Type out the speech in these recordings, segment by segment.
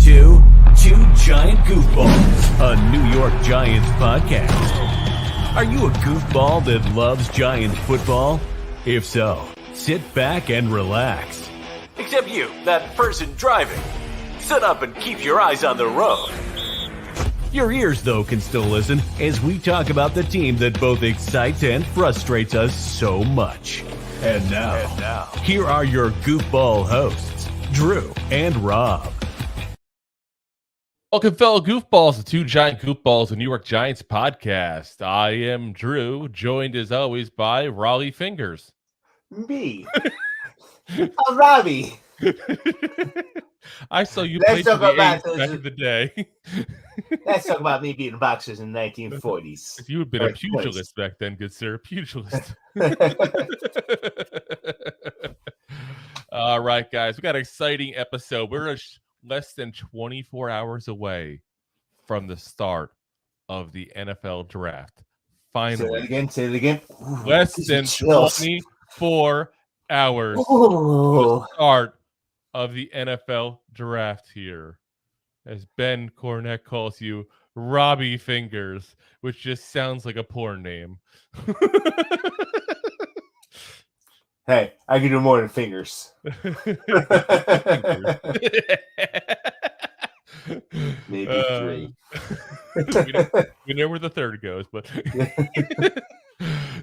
to Two Giant Goofballs, a New York Giants podcast. Are you a goofball that loves Giants football? If so, sit back and relax. Except you, that person driving. Sit up and keep your eyes on the road. Your ears, though, can still listen as we talk about the team that both excites and frustrates us so much. And now, here are your goofball hosts, Drew and Rob. Welcome, fellow goofballs, to Two Giant Goofballs, the New York Giants podcast. I am Drew, joined as always by Raleigh Fingers. Me. I'm Robbie. I saw you play for the A's back in the day. Let's talk about me beating boxers in the 1940s. If you had been a pugilist back then, good sir, pugilist. All right, guys, we got an exciting episode. We're less than 24 hours away from the start of the NFL draft. Finally. Say it again. Ooh, less than 24 hours to the start of the NFL draft here. As Ben Cornett calls you, Robbie Fingers, which just sounds like a porn name. Hey, I can do more than fingers. Maybe three. we know where the third goes, but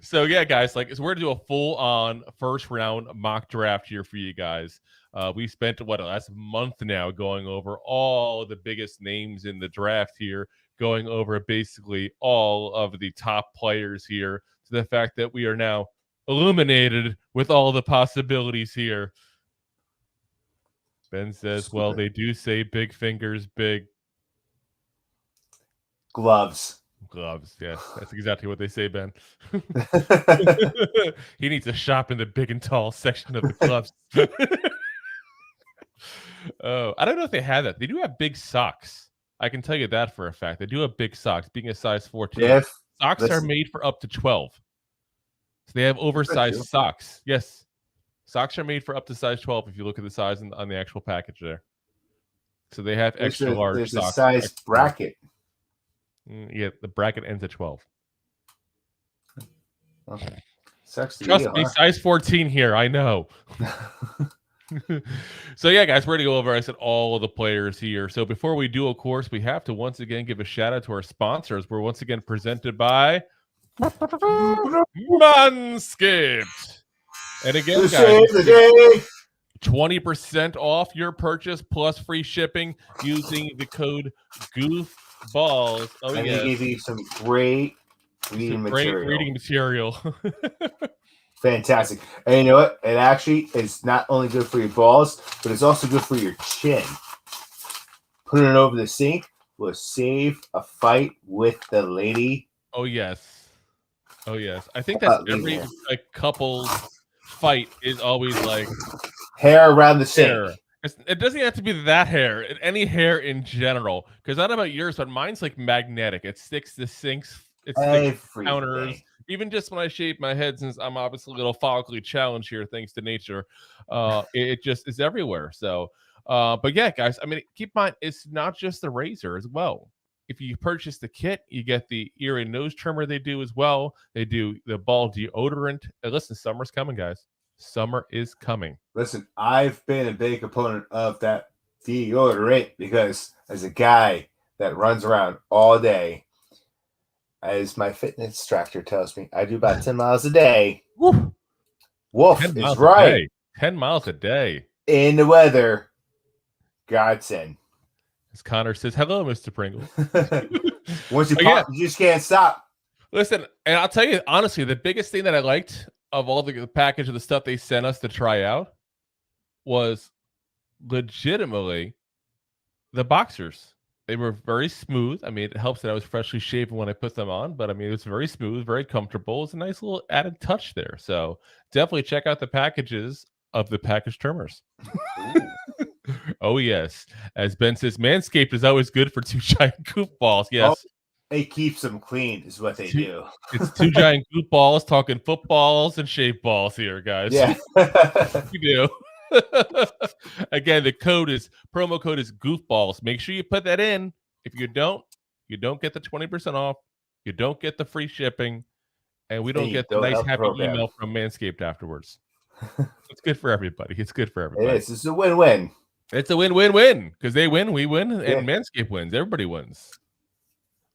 so yeah, guys, so we're gonna do a full-on first-round mock draft here for you guys. We spent the last month now going over all the biggest names in the draft here, going over basically all of the top players here, to the fact that we are now illuminated with all the possibilities here. Ben says, well, they do say big fingers, big gloves. Yes, that's exactly what they say, Ben. He needs to shop in the big and tall section of the gloves. Oh, I don't know if they have that. They do have big socks. I can tell you that for a fact. They do have big socks, being a size 14. Socks are made for up to 12. So they have oversized socks. Yes. Socks are made for up to size 12 if you look at the size on the actual package there. So they have extra large there's socks. There's a size bracket. Yeah, the bracket ends at 12. Okay. Trust me, size 14 here. I know. So yeah, guys, we're going to go over, I said, all of the players here. So before we do, of course, we have to once again give a shout out to our sponsors. We're once again presented by Manscaped. And again, guys, 20% off your purchase plus free shipping using the code GOOFBALLS. Oh, and they give you some great reading material. Fantastic. And you know what? It actually is not only good for your balls, but it's also good for your chin. Putting it over the sink will save a fight with the lady. Oh, yes. I think that's every couple's fight is always like hair around the sink. Hair. It doesn't have to be that hair, any hair in general. Because I don't know about yours, but mine's like magnetic. It sticks to sinks, it sticks to counters. Even just when I shave my head, since I'm obviously a little follically challenged here, thanks to nature, it just is everywhere. So, but yeah, guys, I mean, keep in mind, it's not just the razor as well. If you purchase the kit, you get the ear and nose trimmer they do as well. They do the ball deodorant. And listen, summer's coming, guys. Summer is coming. Listen, I've been a big opponent of that deodorant because as a guy that runs around all day, as my fitness instructor tells me, I do about 10 miles a day. Woo. Wolf is right. 10 miles a day. In the weather, godsend. As Connor says, hello, Mr. Pringles. Once you pop, you just can't stop. Listen, and I'll tell you, honestly, the biggest thing that I liked of all the package of the stuff they sent us to try out was legitimately the boxers. They were very smooth. I mean, it helps that I was freshly shaven when I put them on, but I mean, it was very smooth, very comfortable. It's a nice little added touch there. So definitely check out the packages of the package trimmers. Oh, yes. As Ben says, Manscaped is always good for Two Giant Goofballs. Yes. Oh, it keeps them clean is what they do. It's Two Giant Goofballs talking footballs and shave balls here, guys. Yeah. We do. Again, the promo code is Goofballs. Make sure you put that in. If you don't get the 20% off. You don't get the free shipping, and we don't get the nice happy email from Manscaped afterwards. It's good for everybody. It's good for everybody. It is. It's a win-win. It's a win-win-win because they win, we win, and Manscaped wins. Everybody wins.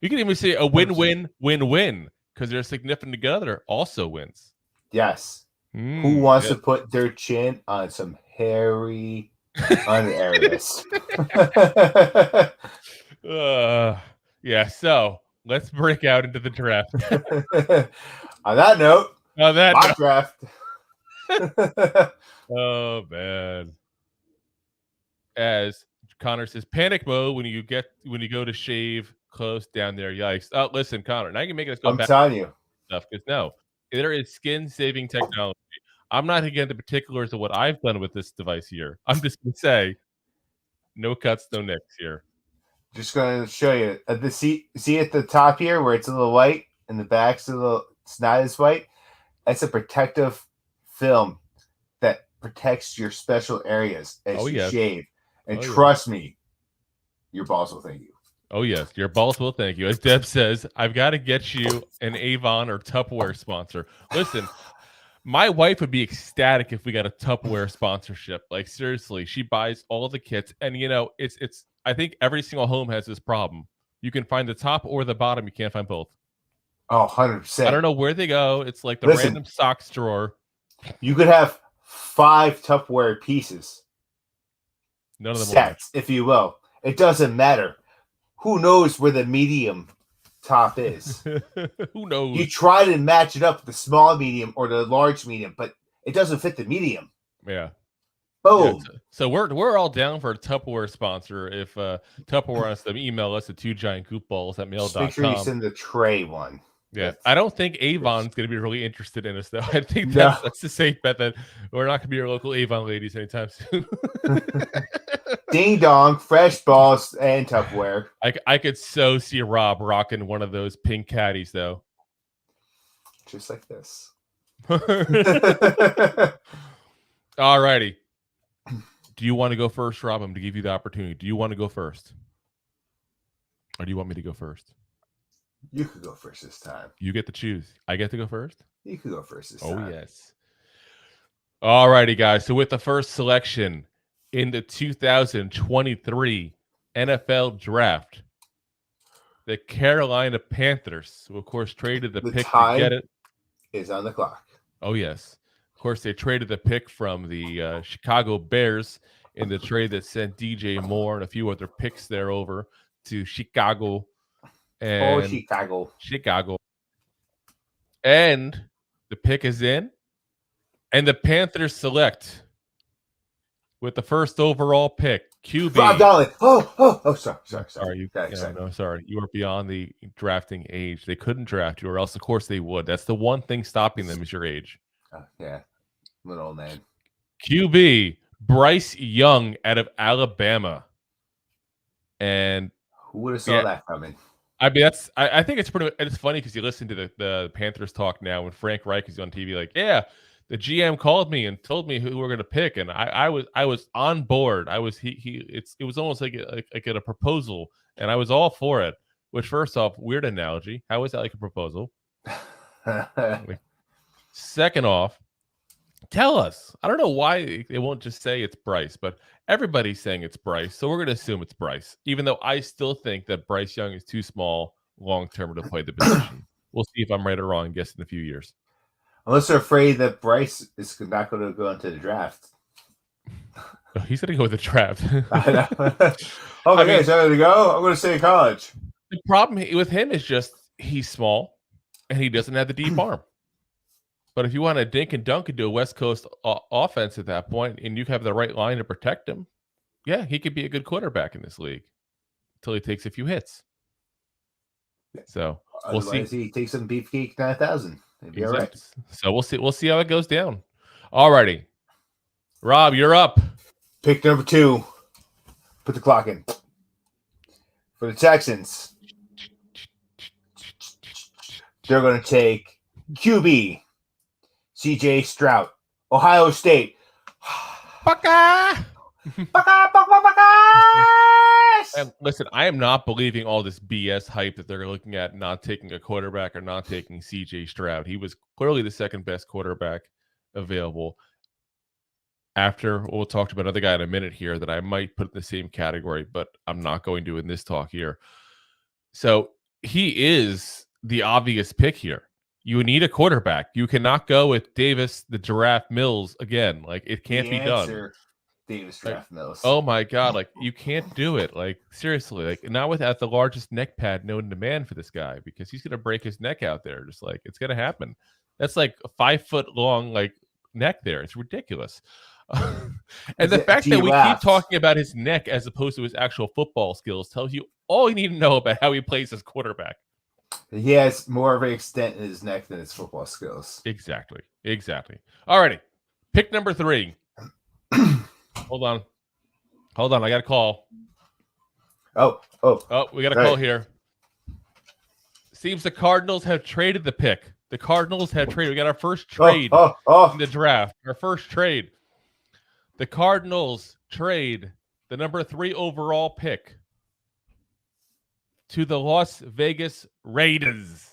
You can even say a win-win-win-win because their significant other also wins. Yes. Who wants to put their chin on some hairy areas? Yeah, so let's break out into the draft. On that note, mock draft. Oh, man. As Connor says, panic mode when you go to shave close down there. Yikes. Oh, listen, Connor, now you can make us go back. I'm telling you. Stuff because there is skin-saving technology. I'm not again the particulars of what I've done with this device here. I'm just going to say, no cuts, no nicks here. Just going to show you. See at the top here where it's a little white and the back's it's not as white? That's a protective film that protects your special areas as you shave. And trust me, your balls will thank you. Oh, yes. Your balls will thank you. As Deb says, I've got to get you an Avon or Tupperware sponsor. Listen, my wife would be ecstatic if we got a Tupperware sponsorship. Like, seriously, she buys all the kits. And, it's. I think every single home has this problem. You can find the top or the bottom. You can't find both. Oh, 100%. I don't know where they go. It's like the random socks drawer. You could have 5 Tupperware pieces. None of them sets, if you will. It doesn't matter. Who knows where the medium top is? Who knows? You try to match it up with the small medium or the large medium, but it doesn't fit the medium. Yeah. Boom. Yeah, so we're all down for a Tupperware sponsor. If Tupperware wants to email us at 2giantgoofballs@mail.com. Make sure you send the tray one. Yeah, I don't think Avon's going to be really interested in us, though. I think that's a safe bet that we're not going to be your local Avon ladies anytime soon. Ding dong, fresh balls and Tupperware. I could so see Rob rocking one of those pink caddies, though. Just like this. All righty. Do you want to go first, Rob? I'm going to give you the opportunity. Do you want to go first? Or do you want me to go first? You could go first this time. You get to choose. I get to go first? You could go first this time. Oh, yes. All righty, guys. So with the first selection in the 2023 NFL Draft, the Carolina Panthers, who, of course, traded the pick to get it. Is on the clock. Oh, yes. Of course, they traded the pick from the Chicago Bears in the trade that sent DJ Moore and a few other picks there over to Chicago. And Chicago. And the pick is in. And the Panthers select with the first overall pick, QB. Rob Dolly. Oh, sorry. Sorry. You are beyond the drafting age. They couldn't draft you, or else, of course, they would. That's the one thing stopping them is your age. Yeah. I'm an old man. QB, Bryce Young out of Alabama. And who would have saw that coming? I mean, I think it's funny because you listen to the Panthers talk now when Frank Reich is on TV, like, yeah, the GM called me and told me who we're going to pick, and I was on board. It was almost like a proposal, and I was all for it. Which, first off, weird analogy. How is that like a proposal? Second off, tell us. I don't know why they won't just say it's Bryce, but everybody's saying it's Bryce, so we're going to assume it's Bryce, even though I still think that Bryce Young is too small long-term to play the position. We'll see if I'm right or wrong, I guess, in a few years. Unless they're afraid that Bryce is not going to go into the draft. He's going to go with the draft. I know. Okay, so I'm going to go. I'm going to stay in college. The problem with him is just he's small, and he doesn't have the deep arm. But if you want to dink and dunk into a West Coast offense at that point, and you have the right line to protect him, yeah, he could be a good quarterback in this league until he takes a few hits. So we'll see. He takes some beefcake 9,000. It'd be all right. So we'll see. We'll see how it goes down. All righty, Rob, you're up. Pick number 2. Put the clock in for the Texans. They're going to take QB. CJ Stroud, Ohio State. Baka! Buckeyes! And listen, I am not believing all this BS hype that they're looking at not taking a quarterback or not taking CJ Stroud. He was clearly the second best quarterback available. After we'll talk about another guy in a minute here that I might put in the same category, but I'm not going to in this talk here. So he is the obvious pick here. You need a quarterback. You cannot go with Davis, the Giraffe Mills again. Like it can't be done. Davis Giraffe Mills. Oh my God! Like you can't do it. Like seriously, like not without the largest neck pad known to man for this guy because he's gonna break his neck out there. Just like it's gonna happen. That's like a 5 foot long like neck there. It's ridiculous. And the fact that we keep talking about his neck as opposed to his actual football skills tells you all you need to know about how he plays as quarterback. He has more of an extent in his neck than his football skills. Exactly. Alrighty. Pick number 3. Hold on. I got a call. Oh, we got a call here. Seems the Cardinals have traded the pick. We got our first trade in the draft. Our first trade. The Cardinals trade the number 3 overall pick to the Las Vegas Raiders.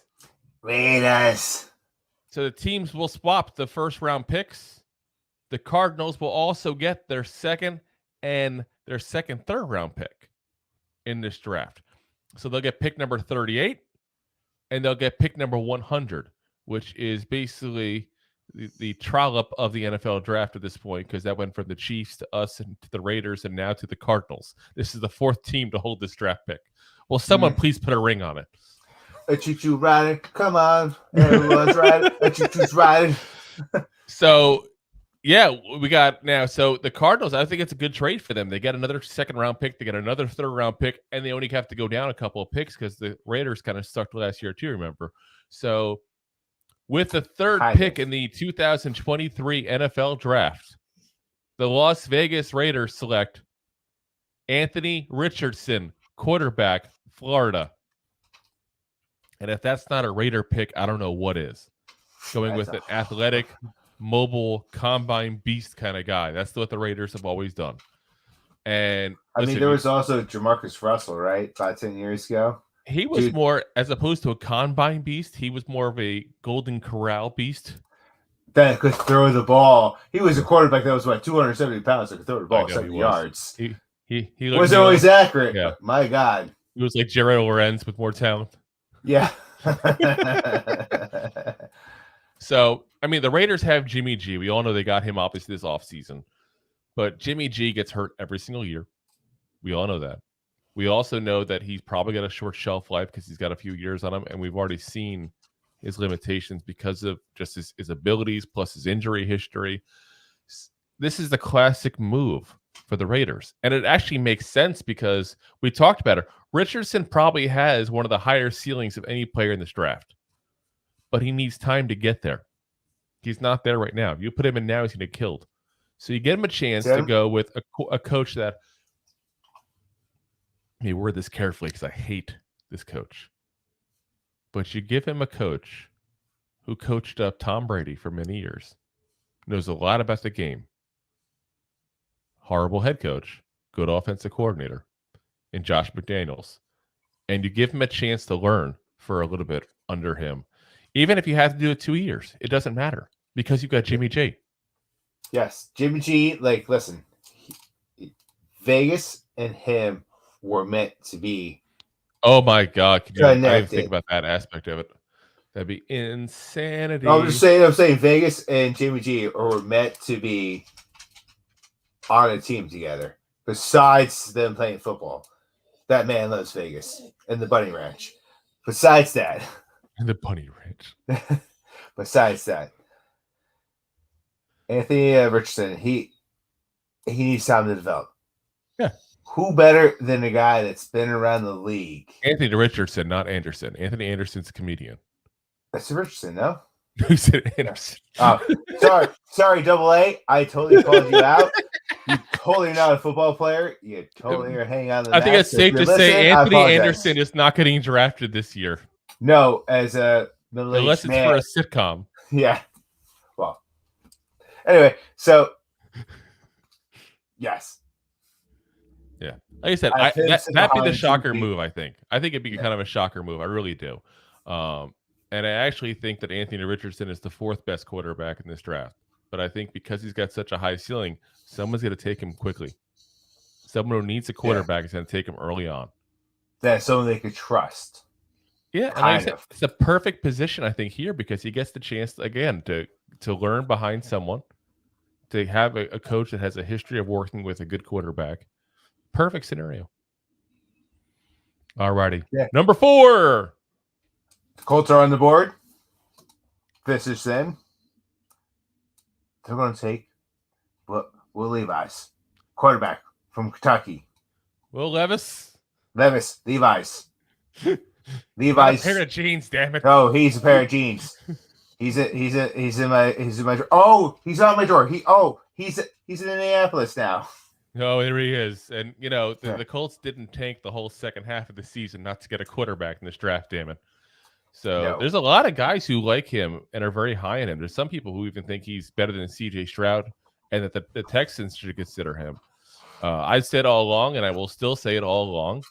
So the teams will swap the first round picks. The Cardinals will also get their second and their third round pick in this draft. So they'll get pick number 38 and they'll get pick number 100, which is basically the trollop of the NFL draft at this point because that went from the Chiefs to us and to the Raiders and now to the Cardinals. This is the 4th team to hold this draft pick. Will someone please put a ring on it? A choo-choo riding. Come on. Everyone's riding. A choo-choo's riding. So, yeah, we got now. So the Cardinals, I think it's a good trade for them. They get another second round pick. They get another third round pick. And they only have to go down a couple of picks because the Raiders kind of sucked last year too, remember? So with the third pick in the 2023 NFL draft, the Las Vegas Raiders select Anthony Richardson, quarterback, Florida. And if that's not a Raider pick, I don't know what is. Going with an athletic, mobile, combine beast kind of guy. That's what the Raiders have always done. And listen, there was also Jamarcus Russell, right? 5-10 years ago. He was more, as opposed to a combine beast, he was more of a Golden Corral beast. That could throw the ball. He was a quarterback that was, 270 pounds that could throw the ball 70 yards. He wasn't always accurate. Yeah. My God. He was like Jared Lorenz with more talent. Yeah. So, I mean, the Raiders have Jimmy G. We all know they got him obviously this offseason. But Jimmy G gets hurt every single year. We all know that. We also know that he's probably got a short shelf life because he's got a few years on him. And we've already seen his limitations because of just his abilities plus his injury history. This is the classic move for the Raiders. And it actually makes sense because we talked about it. Richardson probably has one of the higher ceilings of any player in this draft. But he needs time to get there. He's not there right now. If you put him in now, he's going to get killed. So you get him a chance to go with a coach that... Let me word this carefully because I hate this coach. But you give him a coach who coached up Tom Brady for many years, knows a lot about the game, horrible head coach, good offensive coordinator, and Josh McDaniels. And you give him a chance to learn for a little bit under him. Even if you have to do it 2 years, it doesn't matter because you've got Jimmy G. Yes, Jimmy G, listen, Vegas and him were meant to be. Oh my God! I didn't think about that aspect of it. That'd be insanity. I'm saying Vegas and Jimmy G were meant to be on a team together. Besides them playing football, that man loves Vegas and the Bunny Ranch. Besides that, and the Bunny Ranch. Besides that, Anthony Richardson, he needs time to develop. Yeah. Who better than a guy that's been around the league? Anthony Richardson, not Anderson. Anthony Anderson's a comedian. That's Richardson, no? Who said Anderson? Oh, sorry, Double A. I totally called you out. You totally not a football player. You totally are hanging on the I think it's safe to say Anthony Anderson is not getting drafted this year. No, as a middle-aged unless it's man. for a sitcom. Yeah. Well, anyway, so Yes. Yeah. Like I said, that'd be the shocker move, I think. I think it'd be kind of a shocker move. I really do. And I actually think that Anthony Richardson is the 4th best quarterback in this draft. But I think because he's got such a high ceiling, someone's going to take him quickly. Someone who needs a quarterback is going to take him early on. That's someone they could trust. Yeah, and like I said, it's a perfect position, I think, here because he gets the chance, again, to learn behind someone, to have a coach that has a history of working with a good quarterback. Perfect scenario. All righty. Yeah. Number 4. The Colts are on the board. This is then. They're going to take Will Levis, quarterback from Kentucky. Will Levis. Levis. Levi's. A pair of jeans, damn it. Oh, he's a pair of jeans. He's in my drawer. Oh, he's on my drawer. He's in Indianapolis now. Oh, there he is. And the Colts didn't tank the whole second half of the season not to get a quarterback in this draft, damn it. So there's a lot of guys who like him and are very high on him. There's some people who even think he's better than CJ Stroud and that the Texans should consider him. I've said all along, and I will still say it all along,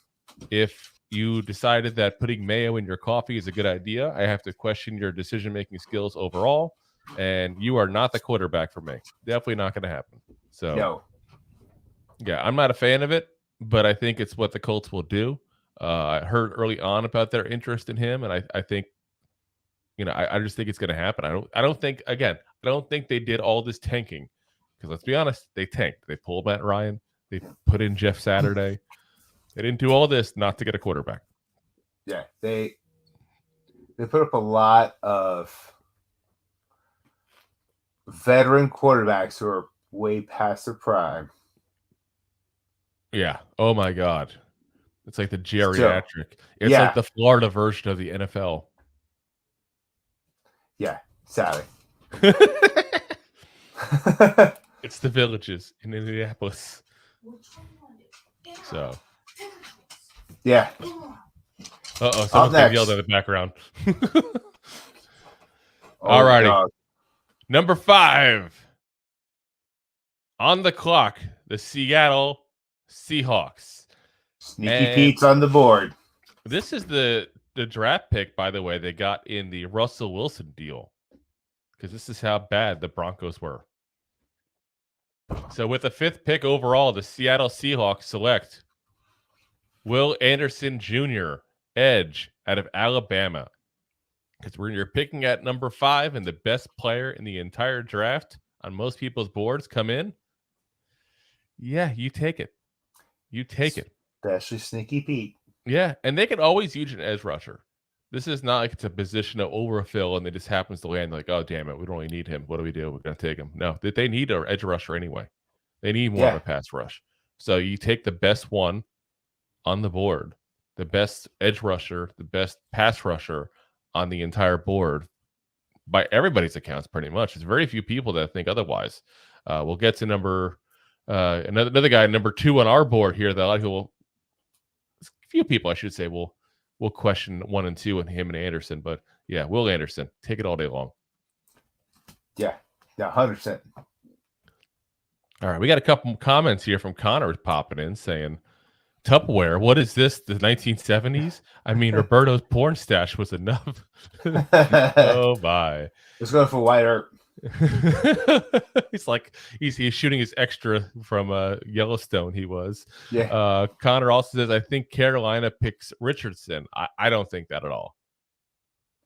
if you decided that putting mayo in your coffee is a good idea, I have to question your decision-making skills overall, and you are not the quarterback for me. Definitely not going to happen. So, yeah, I'm not a fan of it, but I think it's what the Colts will do. I heard early on about their interest in him, and I think, I just think it's going to happen. I don't think they did all this tanking, because let's be honest, they tanked. They pulled Matt Ryan. They put in Jeff Saturday. They didn't do all this not to get a quarterback. Yeah, they put up a lot of veteran quarterbacks who are way past their prime. Yeah. Oh my God. It's like the geriatric. It's like the Florida version of the NFL. Yeah, sadly. It's the Villages in Indianapolis. So. Yeah. Someone's getting yelled at in the background. All righty. Number 5. On the clock, the Seattle Seahawks. Sneaky Pete's on the board. This is the draft pick, by the way, they got in the Russell Wilson deal. Because this is how bad the Broncos were. So with the 5th pick overall, the Seattle Seahawks select Will Anderson Jr., edge out of Alabama. Because when you're picking at number 5 and the best player in the entire draft on most people's boards come in, yeah, you take it. You take it. Especially Sneaky Pete. Yeah, and they can always use an edge rusher. This is not like it's a position of overfill and it just happens to land like, oh, damn it, we don't really need him. What do we do? We're going to take him. No, they need an edge rusher anyway. They need more of a pass rush. So you take the best one on the board, the best edge rusher, the best pass rusher on the entire board by everybody's accounts, pretty much. There's very few people that think otherwise. We'll get to another guy, number 2 on our board here that a lot of people, a few people, I should say, will question 1 and 2 and him and Anderson. But yeah, Will Anderson, take it all day long. Yeah, 100%. All right, we got a couple comments here from Connor popping in saying, Tupperware, what is this, the 1970s? I mean, Roberto's porn stash was enough. Oh, my. Let's go for White Earp. He's like, he's shooting his extra from Yellowstone, he was. Yeah. Connor also says, I think Carolina picks Richardson. I don't think that at all.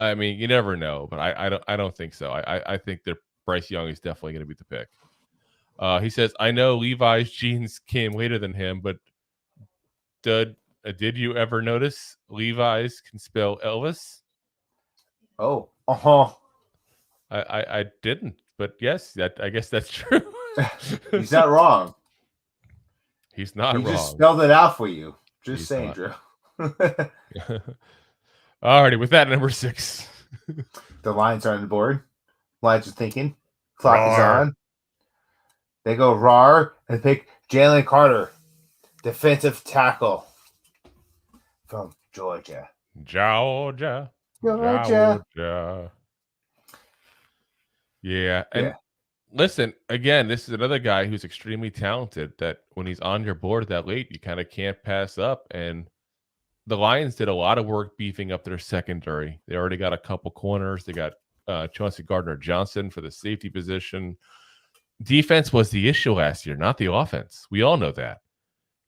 I mean, you never know, but I don't think so. I think that Bryce Young is definitely going to be the pick. He says, I know Levi's jeans came later than him, but did you ever notice Levi's can spell Elvis? Oh, I didn't, but yes, I guess that's true. He's not wrong. He's not wrong. He just spelled it out for you. Just saying, Drew. Alrighty, with that, number 6. The Lions are on the board. Lions are thinking. Clock is on. They go RAR and pick Jalen Carter, defensive tackle from Georgia. Yeah, and listen, again, this is another guy who's extremely talented that when he's on your board that late, you kind of can't pass up. And the Lions did a lot of work beefing up their secondary. They already got a couple corners. They got Chauncey Gardner-Johnson for the safety position. Defense was the issue last year, not the offense. We all know that.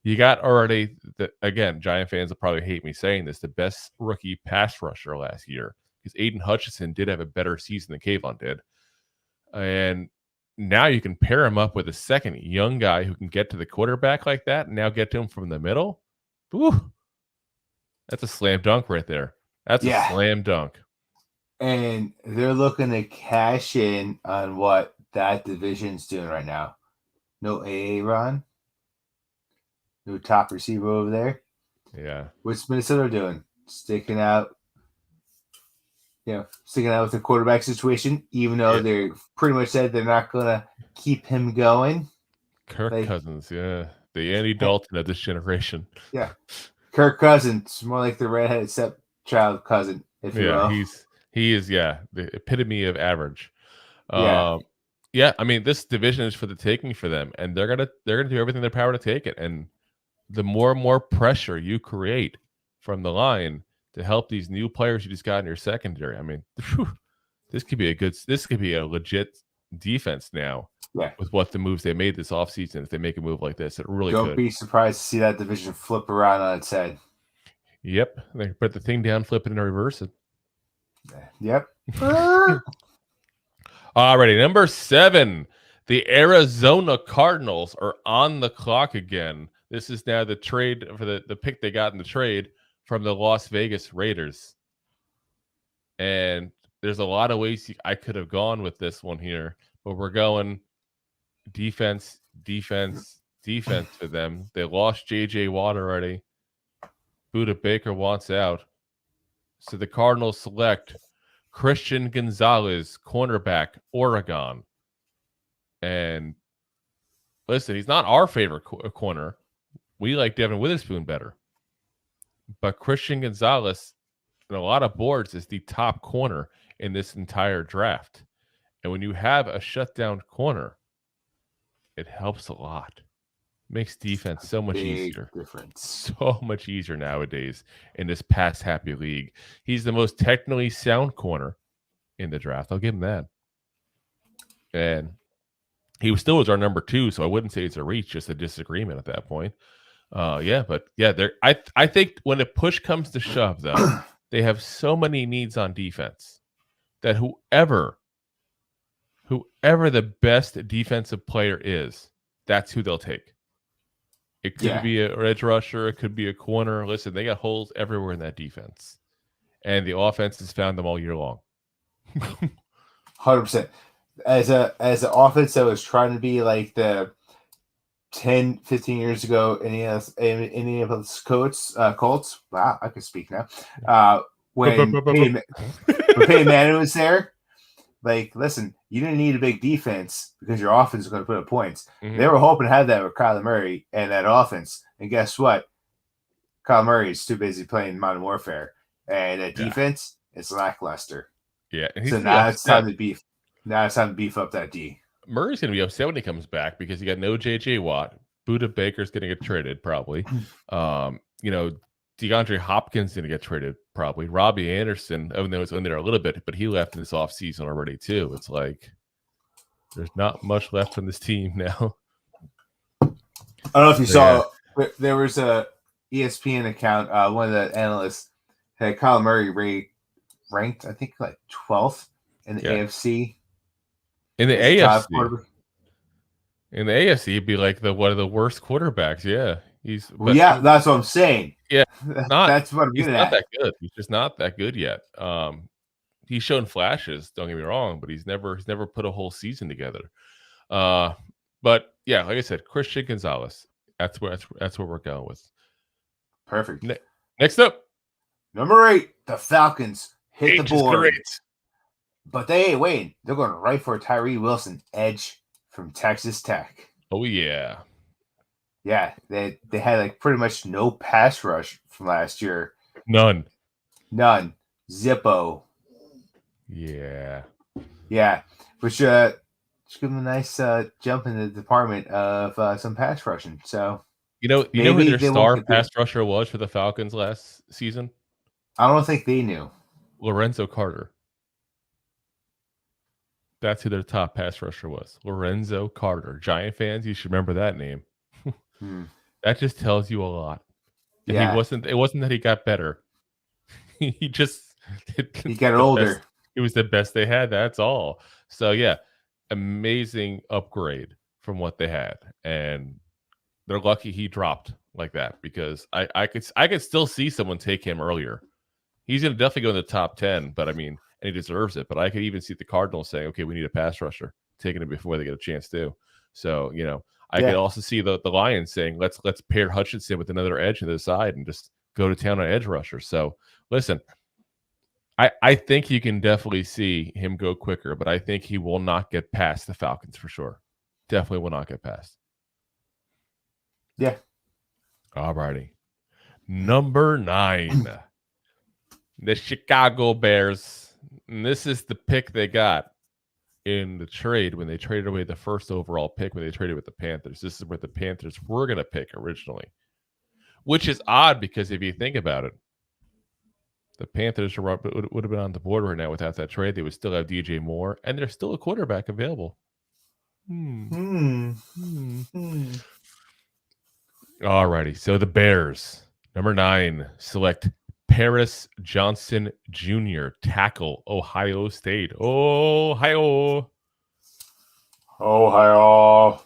You got already, again, Giant fans will probably hate me saying this, the best rookie pass rusher last year, because Aiden Hutchinson did have a better season than Kayvon did. And now you can pair him up with a second young guy who can get to the quarterback like that and now get to him from the middle. Woo, that's a slam dunk right there. That's a slam dunk. And they're looking to cash in on what that division's doing right now. No Aaron. No top receiver over there. Yeah. What's Minnesota doing? Sticking out with the quarterback situation, even though they're pretty much said they're not going to keep him going. Kirk Cousins, the Andy Dalton of this generation. Yeah. Kirk Cousins, more like the redheaded stepchild cousin, if you will. He is the epitome of average. I mean, this division is for the taking for them, and they're gonna do everything in their power to take it. And the more and more pressure you create from the line to help these new players you just got in your secondary, I mean, this could be a legit defense now. Yeah. With what the moves they made this offseason, if they make a move like this, it really Don't be surprised to see that division flip around on its head. Yep. They put the thing down, flip it, and reverse it. Yep. Alrighty, number 7. The Arizona Cardinals are on the clock again. This is now the trade for the pick they got in the trade from the Las Vegas Raiders. And there's a lot of ways I could have gone with this one here, but we're going defense for them. They lost J.J. Watt already. Buda Baker wants out. So the Cardinals select Christian Gonzalez, cornerback, Oregon. And listen, he's not our favorite corner. We like Devin Witherspoon better. But Christian Gonzalez, in a lot of boards, is the top corner in this entire draft. And when you have a shutdown corner, it helps a lot. Makes defense so much easier. So much easier nowadays in this pass-happy league. He's the most technically sound corner in the draft. I'll give him that. And he still was our number 2, so I wouldn't say it's a reach, just a disagreement at that point. I think when a push comes to shove, though, they have so many needs on defense that whoever the best defensive player is, that's who they'll take. It could be an edge rusher. It could be a corner. Listen, they got holes everywhere in that defense. And the offense has found them all year long. 100%. As an offense that was trying to be like the 10, 15 years ago Indianapolis Colts. Wow, I can speak now. When Peyton Manning was there, like, listen, you didn't need a big defense because your offense was going to put up points. Mm-hmm. They were hoping to have that with Kyler Murray and that offense. And guess what? Kyler Murray is too busy playing Modern Warfare. And that defense is lackluster. Yeah. So now it's time to beef. Now it's time to beef up that D. Murray's going to be upset when he comes back because he got no J.J. Watt. Buda Baker's going to get traded probably. DeAndre Hopkins going to get traded probably. Robbie Anderson, even though it's in there a little bit, but he left in this offseason already too. It's like there's not much left from this team now. I don't know if you saw, there was a ESPN account. One of the analysts had Kyler Murray ranked, I think, like 12th in the AFC. In the AFC. In the AFC, he'd be like one of the worst quarterbacks. Yeah. That's what I'm saying. Yeah. That's what I'm getting at. He's not that good. He's just not that good yet. He's shown flashes, don't get me wrong, but he's never put a whole season together. But yeah, like I said, Christian Gonzalez. That's where we're going with. Perfect. Next up. Number 8, the Falcons hit the board. Great. But they ain't waiting. They're going right for Tyree Wilson, edge from Texas Tech. Oh, yeah. Yeah, they had like pretty much no pass rush from last year. None. Zippo. Yeah. Yeah, which just give them a nice jump in the department of some pass rushing. So you know who their star pass rusher was for the Falcons last season? I don't think they knew. Lorenzo Carter. That's who their top pass rusher was. Lorenzo Carter. Giant fans, you should remember that name. That just tells you a lot. And yeah. It wasn't that he got better. He got older. He was the best they had. That's all. So yeah, amazing upgrade from what they had. And they're lucky he dropped like that, because I could still see someone take him earlier. He's going to definitely go in the top 10, but I mean, and he deserves it. But I could even see the Cardinals saying, okay, we need a pass rusher, taking him before they get a chance to. So, I could also see the Lions saying, let's pair Hutchinson with another edge to the side and just go to town on edge rusher. So listen, I think you can definitely see him go quicker, but I think he will not get past the Falcons for sure. Definitely will not get past. Yeah. All righty. Number 9. The Chicago Bears. And this is the pick they got in the trade when they traded away the first overall pick when they traded with the Panthers. This is where the Panthers were going to pick originally, which is odd because if you think about it, the Panthers would have been on the board right now without that trade. They would still have DJ Moore, and there's still a quarterback available. All righty. So the Bears, number 9, select Paris Johnson Jr., tackle, Ohio State. Ohio. Ohio.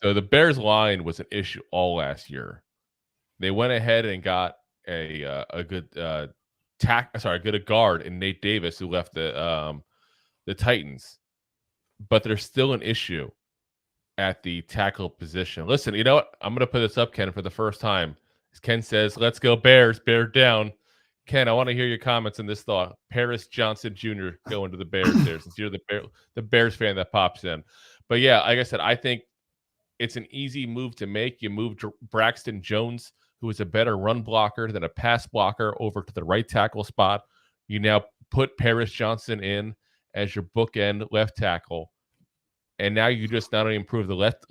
So the Bears line was an issue all last year. They went ahead and got a good guard in Nate Davis, who left the Titans. But there's still an issue at the tackle position. Listen, you know what? I'm going to put this up, Ken, for the first time. Ken says, let's go Bears, bear down. Ken, I want to hear your comments on this thought. Paris Johnson Jr. going to the Bears there, since you're the Bears fan that pops in. But yeah, like I said, I think it's an easy move to make. You move Braxton Jones, who is a better run blocker than a pass blocker, over to the right tackle spot. You now put Paris Johnson in as your bookend left tackle. And now you just not only improve the left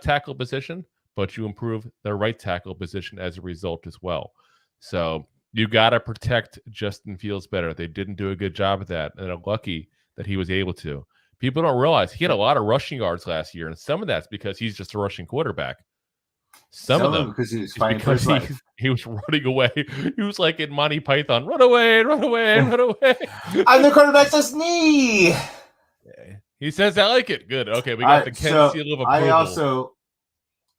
tackle position, but you improve the right tackle position as a result as well. So you got to protect Justin Fields better. They didn't do a good job of that, and they're lucky that he was able to. People don't realize he had a lot of rushing yards last year, and some of that's because he's just a rushing quarterback. Some of them because he was fighting for his life. He was running away. He was like in Monty Python, run away, run away, run away. I'm the quarterback's just knee. He says, I like it. Good. Okay, we got the Ken seal of approval.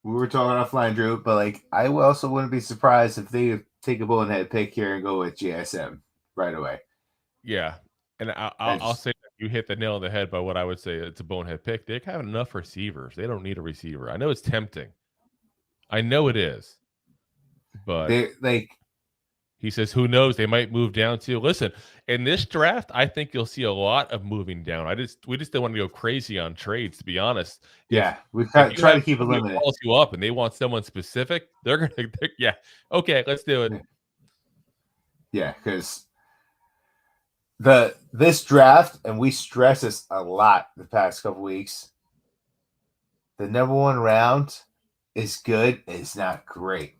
We were talking offline, Drew, but I also wouldn't be surprised if they take a bonehead pick here and go with GSM right away. Yeah, and I'll say that you hit the nail on the head by what I would say it's a bonehead pick. They have enough receivers. They don't need a receiver. I know it's tempting. I know it is. But he says, who knows? They might move down too. Listen, in this draft, I think you'll see a lot of moving down. We just don't want to go crazy on trades, to be honest. Yeah, we try to keep it limited. Calls you up and they want someone specific, they're gonna. Yeah, okay, let's do it. Yeah, because this draft, and we stress this a lot the past couple weeks. The number 1 round is good. It's not great.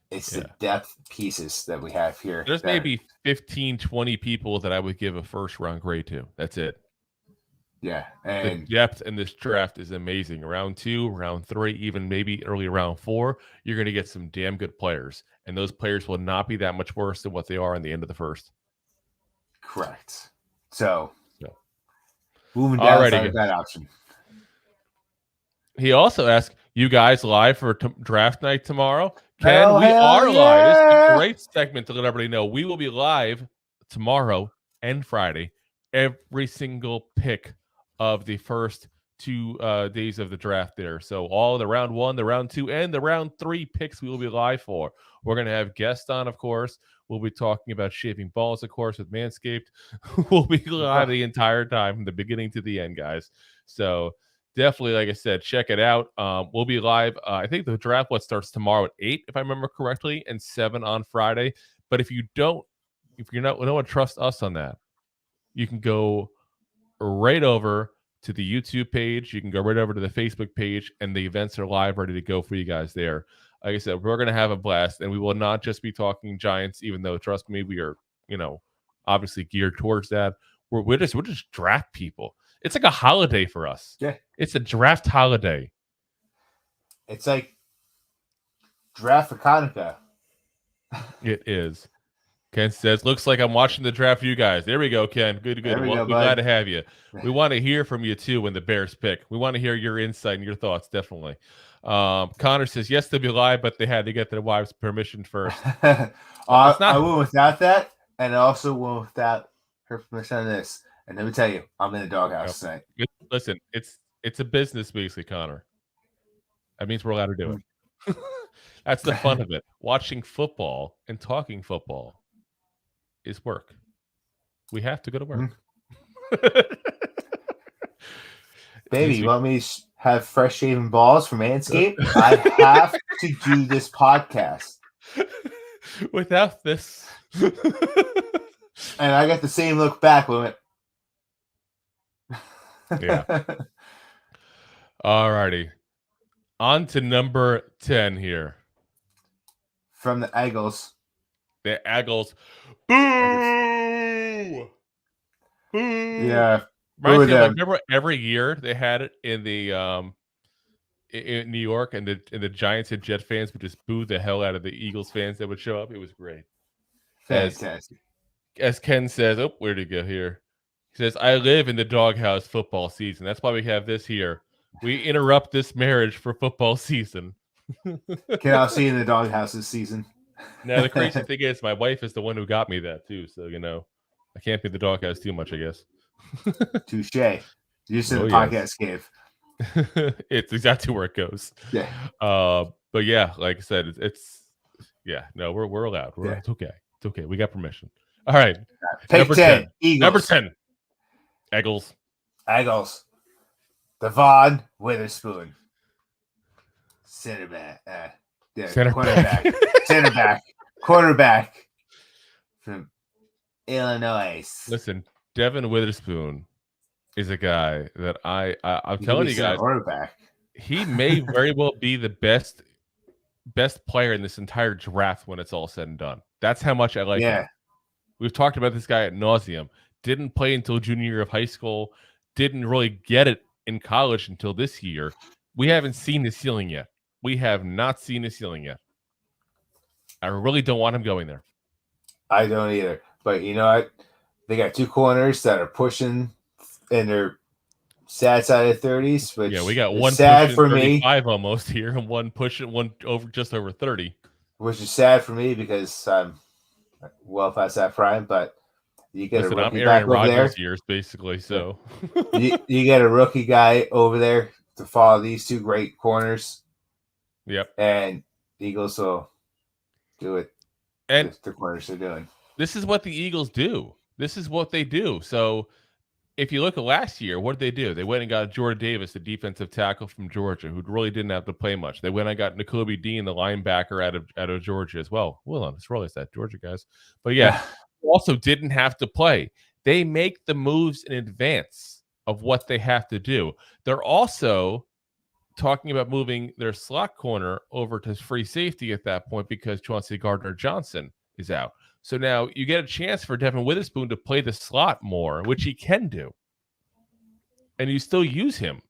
It's the depth pieces that we have here. There's maybe 15, 20 people that I would give a first-round grade to. That's it. Yeah. And the depth in this draft is amazing. Round 2, round 3, even maybe early round 4, you're going to get some damn good players. And those players will not be that much worse than what they are in the end of the first. Correct. So moving down is not a bad option. He also asked, you guys live for draft night tomorrow? Ken, we are live. This is a great segment to let everybody know. We will be live tomorrow and Friday, every single pick of the first 2 days of the draft there. So all the round 1, the round 2, and the round 3 picks we will be live for. We're going to have guests on, of course. We'll be talking about shaving balls, of course, with Manscaped. We'll be live the entire time from the beginning to the end, guys. So definitely, like I said, check it out. We'll be live. I think the draft starts tomorrow at 8, if I remember correctly, and 7 on Friday. But if you don't want to trust us on that, you can go right over to the YouTube page. You can go right over to the Facebook page, and the events are live, ready to go for you guys there. Like I said, we're going to have a blast, and we will not just be talking Giants, even though, trust me, we are, obviously geared towards that. We're just draft people. It's like a holiday for us. Yeah. It's a draft holiday. It's like draft for Hanukkah. It is. Ken says, looks like I'm watching the draft for you guys. There we go, Ken. Good. We're glad to have you. We want to hear from you, too, when the Bears pick. We want to hear your insight and your thoughts, definitely. Connor says, yes, they'll be live, but they had to get their wives' permission first. I went without that, and I also went without her permission on this. And let me tell you, I'm in the doghouse tonight. Listen, it's a business, basically, Connor. That means we're allowed to do it. That's the fun of it. Watching football and talking football is work. We have to go to work. Baby, you want me to have fresh shaven balls from Manscaped? I have to do this podcast. Without this. And I got the same look back when it. Yeah. All righty. On to number 10 here. From the Eagles. The Eagles. Boo! Boo! Yeah. Remember every year they had it in the in New York, and the Giants and Jet fans would just boo the hell out of the Eagles fans that would show up. It was great. Fantastic. As Ken says, where'd he go here? He says, I live in the doghouse football season. That's why we have this here. We interrupt this marriage for football season. Can I see you in the doghouse this season? Now, the crazy thing is, my wife is the one who got me that, too. So, I can't be the doghouse too much, I guess. Touche. You're just in the podcast cave. It's exactly where it goes. Yeah. But yeah, like I said, we're allowed. It's okay. It's okay. We got permission. All right. Pick 10. Eagles. Number 10. Eagles. Devon Witherspoon. Center back. Quarterback from Illinois. Listen, Devin Witherspoon is a guy that I'm telling you guys, he may very well be the best player in this entire draft when it's all said and done. That's how much I like him. We've talked about this guy at nauseum. Didn't play until junior year of high school. Didn't really get it in college until this year. We haven't seen his ceiling yet. We have not seen his ceiling yet. I really don't want him going there. I don't either. But you know what? They got two corners that are pushing in their sad side of 30s. Which we got one sad for 35 me almost here, and one pushing one over just over 30. Which is sad for me because I'm well past that prime. But you get a rookie back over there. Years basically. So you get a rookie guy over there to follow these two great corners. Yep. And the Eagles will do it. And the corners are doing. This is what the Eagles do. This is what they do. So if you look at last year, what did they do? They went and got Jordan Davis, the defensive tackle from Georgia, who really didn't have to play much. They went and got N'Kobe Dean, the linebacker out of Georgia as well. Well, I just realized that, Georgia guys. But yeah, also didn't have to play. They make the moves in advance of what they have to do. They're also talking about moving their slot corner over to free safety at that point because Chauncey Gardner-Johnson is out. So now you get a chance for Devin Witherspoon to play the slot more, which he can do. And you still use him.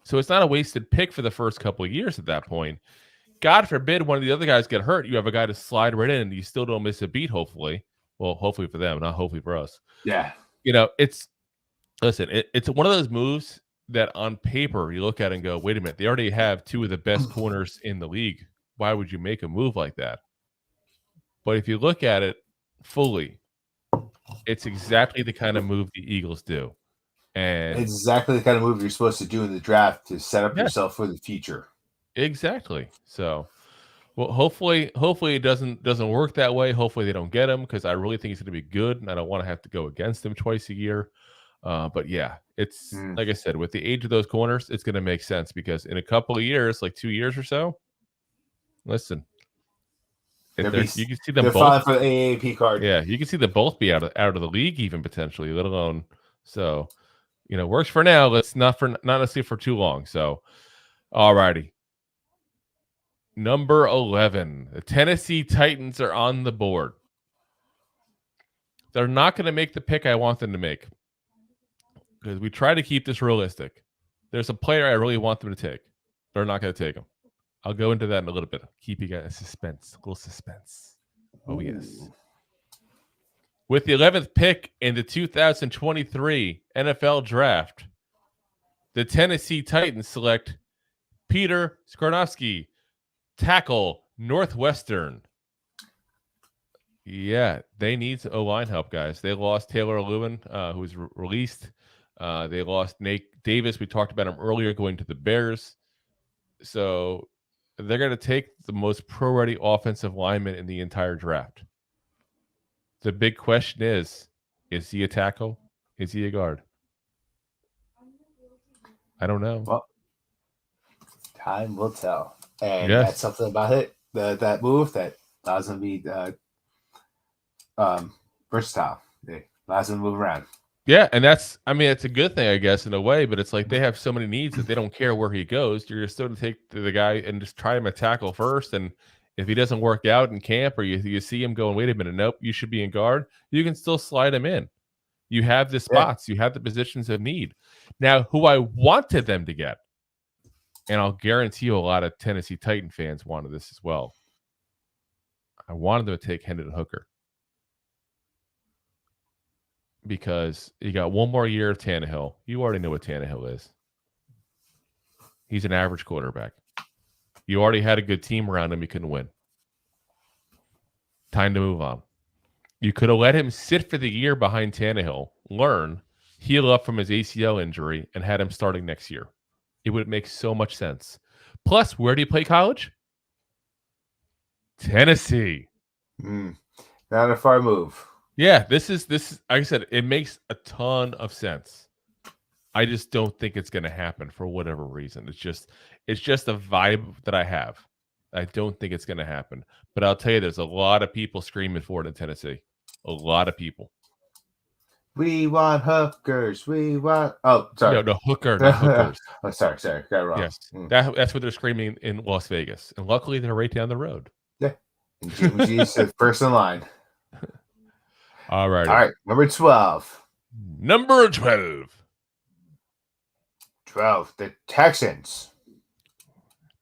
So it's not a wasted pick for the first couple of years at that point. God forbid one of the other guys get hurt. You have a guy to slide right in and you still don't miss a beat, hopefully. Well, hopefully for them, not hopefully for us. Yeah. It's one of those moves that on paper you look at and go, wait a minute, they already have two of the best corners in the league. Why would you make a move like that? But if you look at it fully, it's exactly the kind of move the Eagles do. And it's exactly the kind of move you're supposed to do in the draft to set up yourself for the future. Exactly. So, well, hopefully it doesn't work that way. Hopefully they don't get him because I really think he's going to be good, and I don't want to have to go against him twice a year. But yeah, it's like I said, with the age of those corners, it's going to make sense because in a couple of years, like 2 years or so, listen, you can see them both for the AAP card. Yeah, you can see them both be out of the league even potentially, let alone so. works for now. Let's not necessarily for too long. So, all righty. Number 11, the Tennessee Titans are on the board. They're not going to make the pick I want them to make because we try to keep this realistic. There's a player I really want them to take. They're not going to take him. I'll go into that in a little bit. Keep you guys suspense, a little suspense. Oh, yes. With the 11th pick in the 2023 NFL Draft, the Tennessee Titans select Peter Skoronski, tackle, Northwestern. Yeah, they need O-line help, guys. They lost Taylor Lewin, who was released. They lost Nate Davis. We talked about him earlier going to the Bears. So they're going to take the most pro-ready offensive lineman in the entire draft. The big question is he a tackle? Is he a guard? I don't know. Well, time will tell. And that's something about it, that move that allows them to be versatile. It allows them to move around. Yeah, and it's a good thing, I guess, in a way, but it's like they have so many needs that they don't care where he goes. You're still to take the guy and just try him a tackle first, and if he doesn't work out in camp or you see him going, wait a minute, nope, you should be in guard, you can still slide him in. You have the spots. You have the positions of need. Now, who I wanted them to get, and I'll guarantee you a lot of Tennessee Titan fans wanted this as well. I wanted them to take Hendon Hooker because you got one more year of Tannehill. You already know what Tannehill is. He's an average quarterback. You already had a good team around him. You couldn't win. Time to move on. You could have let him sit for the year behind Tannehill, learn, heal up from his ACL injury, and had him starting next year. It would make so much sense. Plus, where do you play college? Tennessee. Not a far move. Yeah, this is like I said, it makes a ton of sense. I just don't think it's going to happen for whatever reason. It's just a vibe that I have. I don't think it's going to happen. But I'll tell you, there's a lot of people screaming for it in Tennessee. A lot of people. We want hookers. We want. Oh, sorry. No, hooker, not hookers. Oh, sorry. Got it wrong. Yes, that's what they're screaming in Las Vegas, and luckily they're right down the road. Yeah, and Jimmy G's the first in line. All right. Number 12. Number 12. 12. The Texans.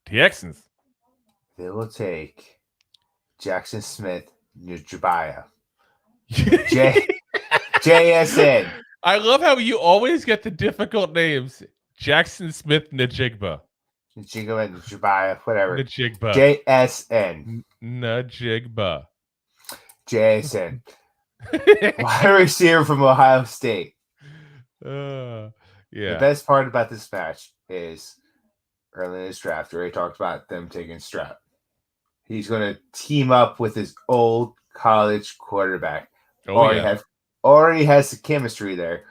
Texans. They will take Jackson Smith Njabaya. JSN. I love how you always get the difficult names. Jackson Smith Najigba. Njabaya, whatever. Najigba. JSN. Najigba. JSN. Wide receiver from Ohio State. Yeah. The best part about this match is early in this draft, we already talked about them taking Stroud. He's going to team up with his old college quarterback. Already has the chemistry there.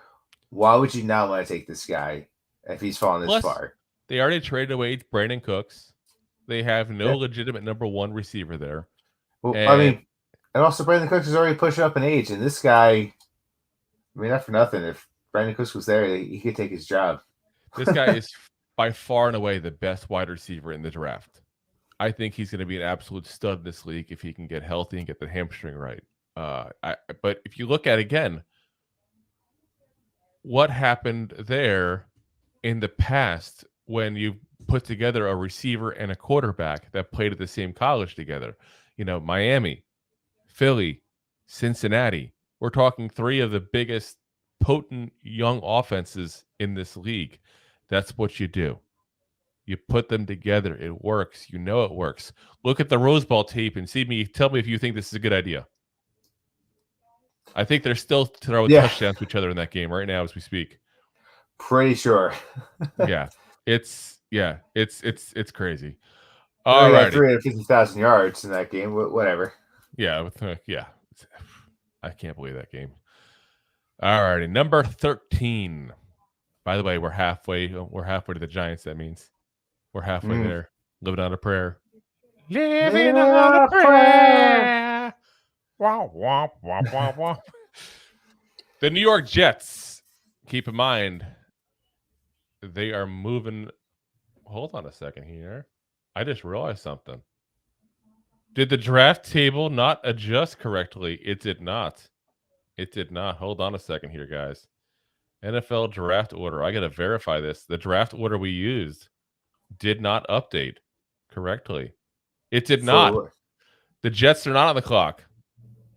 Why would you not want to take this guy if he's fallen this far? They already traded away Brandon Cooks. They have no legitimate number one receiver there. Well, and also Brandon Cooks is already pushing up in age, and this guy, not for nothing. If Brandon Cooks was there, he could take his job. This guy is by far and away the best wide receiver in the draft. I think he's going to be an absolute stud in this league if he can get healthy and get the hamstring right. But if you look at, again, what happened there in the past when you put together a receiver and a quarterback that played at the same college together, Miami, Philly, Cincinnati, we're talking three of the biggest potent young offenses in this league. That's what you do. You put them together. It works. You know it works. Look at the Rose Bowl tape and tell me if you think this is a good idea. I think they're still throwing touchdowns to each other in that game right now as we speak. Pretty sure. It's crazy. All right, 350,000 yards in that game. Whatever. Yeah. I can't believe that game. All righty, number 13. By the way, we're halfway to the Giants. That means we're halfway there. Living on a prayer. Living on a prayer. Wow, wow, wow, wow, wow. The New York Jets. Keep in mind, they are moving. Hold on a second here. I just realized something. Did the draft table not adjust correctly? It did not. It did not. Hold on a second here, guys. NFL draft order. I got to verify this. The draft order we used did not update correctly. It did not. The Jets are not on the clock.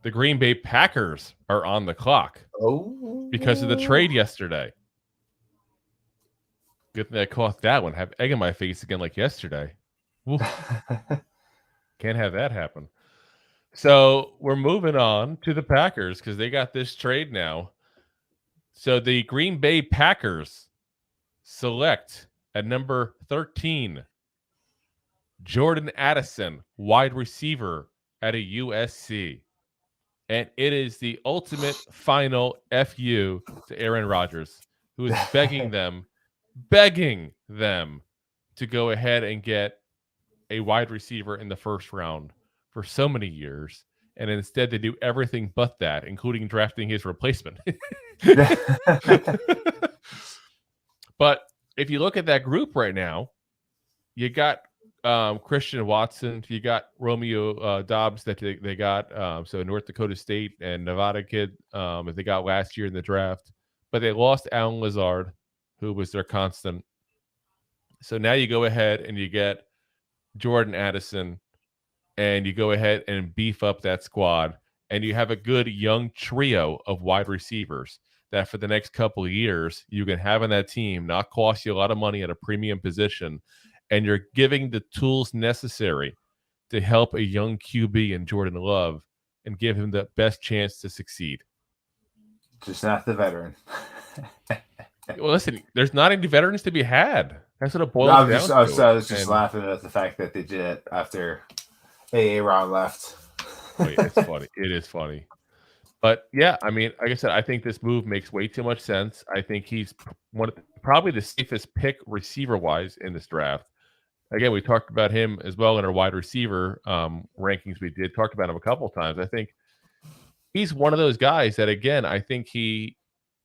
The Green Bay Packers are on the clock. Oh. Because of the trade yesterday. Good thing I caught that one. Have egg in my face again like yesterday. Can't have that happen. So we're moving on to the Packers because they got this trade now. So the Green Bay Packers select at number 13, Jordan Addison, wide receiver at a USC. And it is the ultimate final FU to Aaron Rodgers, who is begging them to go ahead and get a wide receiver in the first round for so many years. And instead they do everything but that, including drafting his replacement. But if you look at that group right now, you got Christian Watson, you got Romeo Dobbs that they got, so North Dakota State and Nevada kid that they got last year in the draft. But they lost Alan Lazard, who was their constant. So now you go ahead and you get Jordan Addison, and you go ahead and beef up that squad, and you have a good young trio of wide receivers that for the next couple of years you can have on that team, not cost you a lot of money at a premium position, and you're giving the tools necessary to help a young QB in Jordan Love and give him the best chance to succeed. Just not the veteran. Well, listen, there's not any veterans to be had. That's what it boils down to. I was just laughing at the fact that they did it after Aaron left. Wait, it's funny. It is funny. But yeah, I mean, like I said, I think this move makes way too much sense. I think he's probably the safest pick receiver-wise in this draft. Again, we talked about him as well in our wide receiver rankings. We talked about him a couple of times. I think he's one of those guys that, again, I think he's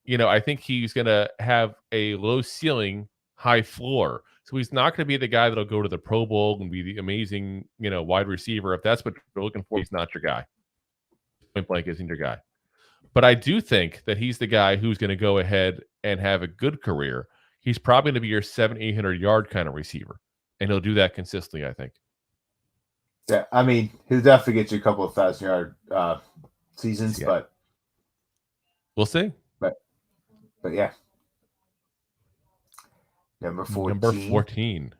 going to have a low ceiling, high floor. So he's not going to be the guy that'll go to the Pro Bowl and be the amazing, wide receiver. If that's what you're looking for, he's not your guy. Point blank isn't your guy. But I do think that he's the guy who's going to go ahead and have a good career. He's probably going to be your 700-800 yard kind of receiver. And he'll do that consistently, I think. Yeah, I mean, he'll definitely get you a couple of 1,000-yard seasons, but we'll see. But yeah. Number 14.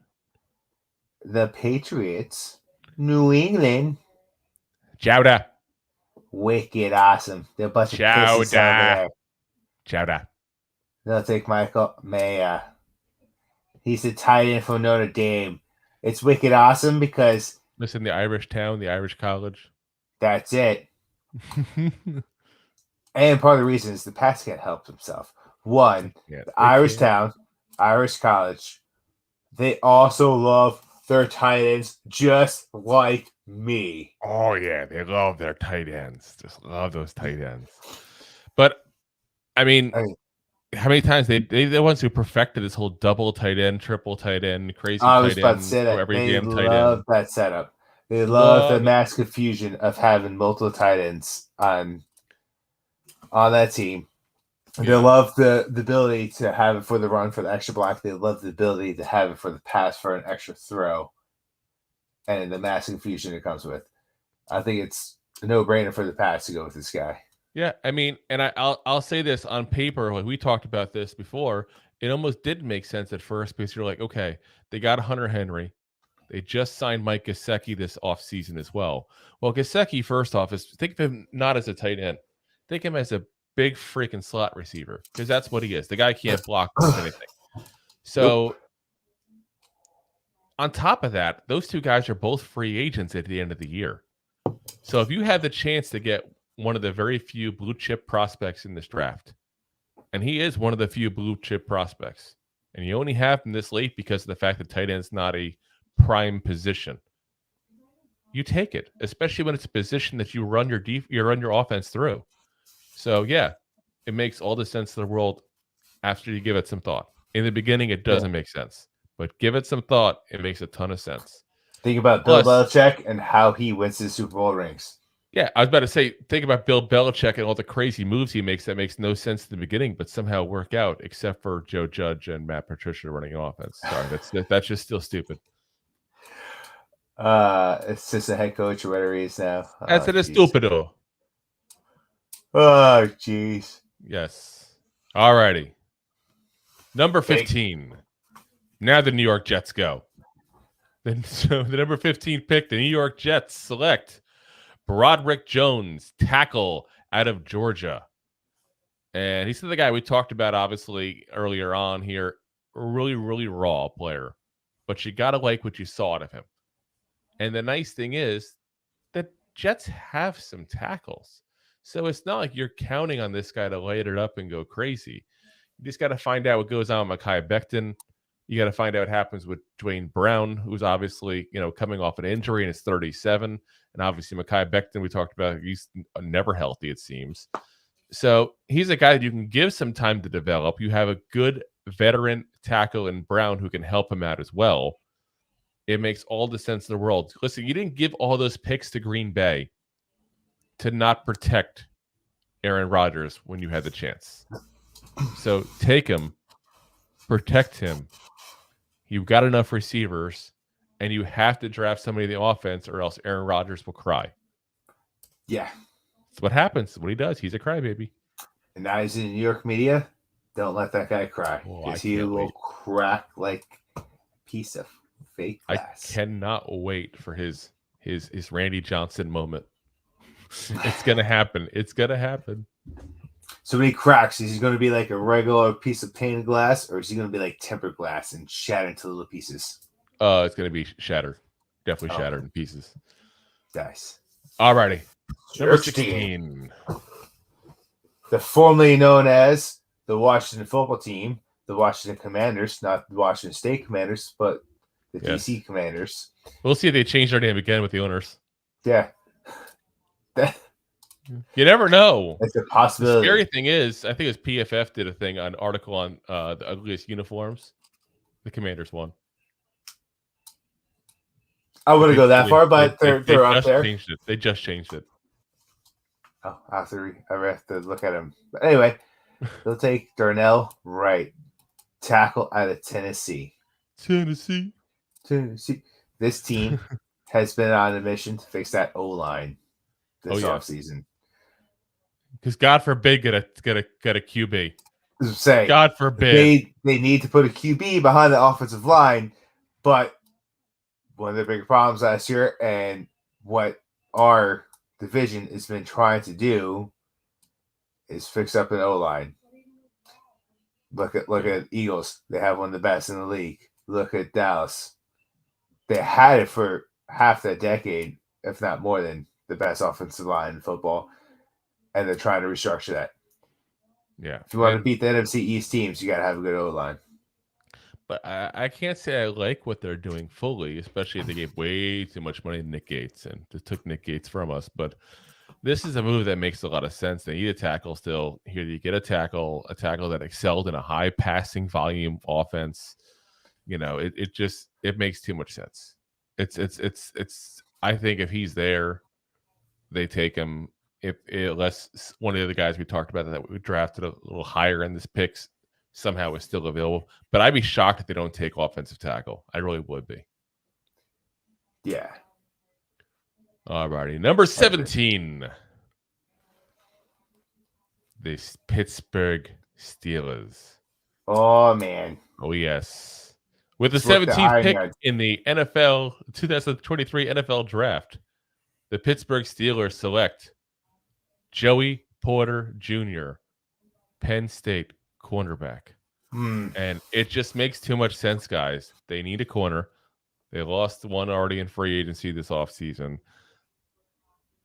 The Patriots, New England. Chowda. Wicked awesome. They're a bunch of pussies over there. Chowda. They'll take Michael Maya. He's the tight end from Notre Dame. It's wicked awesome because... Listen, the Irish town, the Irish college. That's it. And part of the reason is the Pats can't help himself. One, the Irish town, Irish college. They also love their tight ends just like me. Oh, yeah. They love their tight ends. Just love those tight ends. But, I mean how many times they're the ones who perfected this whole double tight end, triple tight end, crazy tight end. I was about to say that. They love that setup. They love the mass confusion of having multiple tight ends on that team. Yeah. They love the ability to have it for the run for the extra block. They love the ability to have it for the pass for an extra throw. And the mass confusion it comes with. I think it's a no-brainer for the Pats to go with this guy. Yeah, I mean, and I'll say this on paper, like we talked about this before, it almost did make sense at first because you're like, okay, they got Hunter Henry. They just signed Mike Gesicki this offseason as well. Well, Gesicki, first off, think of him not as a tight end. Think of him as a big freaking slot receiver because that's what he is. The guy can't block anything. So on top of that, those two guys are both free agents at the end of the year. So if you have the chance to get one of the very few blue chip prospects in this draft, and he is one of the few blue chip prospects, and you only have him this late because of the fact that tight end's not a prime position, you take it, especially when it's a position that you run your offense through. So yeah, it makes all the sense in the world after you give it some thought. In the beginning, it doesn't make sense, but give it some thought. It makes a ton of sense. Think about Bill Belichick and how he wins his Super Bowl rings. Yeah, I was about to say, think about Bill Belichick and all the crazy moves he makes that makes no sense in the beginning, but somehow work out, except for Joe Judge and Matt Patricia running offense. Sorry, that's just still stupid. Assistant head coach or whatever he is now. That's it is stupido. Oh, jeez. Yes. All righty. Number 15. Now the New York Jets go. So the number 15 pick, the New York Jets select Broderick Jones, tackle out of Georgia. And he's the guy we talked about, obviously, earlier on here. A really, really raw player. But you got to like what you saw out of him. And the nice thing is that Jets have some tackles. So it's not like you're counting on this guy to light it up and go crazy. You just got to find out what goes on with Mekhi Becton. You got to find out what happens with Dwayne Brown, who's obviously, coming off an injury and is 37. And obviously Mekhi Becton, we talked about, he's never healthy, it seems. So he's a guy that you can give some time to develop. You have a good veteran tackle in Brown who can help him out as well. It makes all the sense in the world. Listen, you didn't give all those picks to Green Bay to not protect Aaron Rodgers when you had the chance. So take him, protect him. You've got enough receivers, and you have to draft somebody in the offense or else Aaron Rodgers will cry. Yeah. That's what happens. What he does, he's a crybaby. And now he's in New York media. Don't let that guy cry. Because he will crack like a piece of fake glass. I cannot wait for his Randy Johnson moment. It's going to happen. It's going to happen. So when he cracks, is he going to be like a regular piece of painted glass, or is he going to be like tempered glass and shattered into little pieces? It's going to be shattered. Definitely shattered in pieces. Nice. All righty. Number 16. The formerly known as the Washington football team, the Washington Commanders, not the Washington State Commanders, but the DC Commanders. We'll see if they change their name again with the owners. Yeah. You never know. It's a possibility. The scary thing is, I think it was PFF did an article on the ugliest uniforms. The Commanders won. I wouldn't go that far, but they're up there. They just changed it. Oh, I have to look at them. But anyway, they'll take Darnell Wright, tackle out of Tennessee. Tennessee. This team has been on a mission to fix that O-line this offseason. Because God forbid get a QB. Say, God forbid. They need to put a QB behind the offensive line, but one of the big problems last year and what our division has been trying to do is fix up an O-line. Look at Eagles. They have one of the best in the league. Look at Dallas. They had it for half that decade, if not more than the best offensive line in football, and they're trying to restructure that. Yeah. If you want to beat the NFC East teams, you got to have a good O-line. But I can't say I like what they're doing fully, especially if they gave way too much money to Nick Gates and just took Nick Gates from us. But this is a move that makes a lot of sense. They need a tackle still. Here you get a tackle that excelled in a high passing volume offense. It makes too much sense. It's I think if he's there, they take him. Unless one of the other guys we talked about that we drafted a little higher in this picks somehow is still available. But I'd be shocked if they don't take offensive tackle. I really would be. Yeah. All righty. Number 17. The Pittsburgh Steelers. Oh, man. Oh, yes. With the 17th pick in the 2023 NFL Draft, the Pittsburgh Steelers select Joey Porter Jr., Penn State cornerback. And it just makes too much sense, guys. They need a corner. They lost one already in free agency this offseason.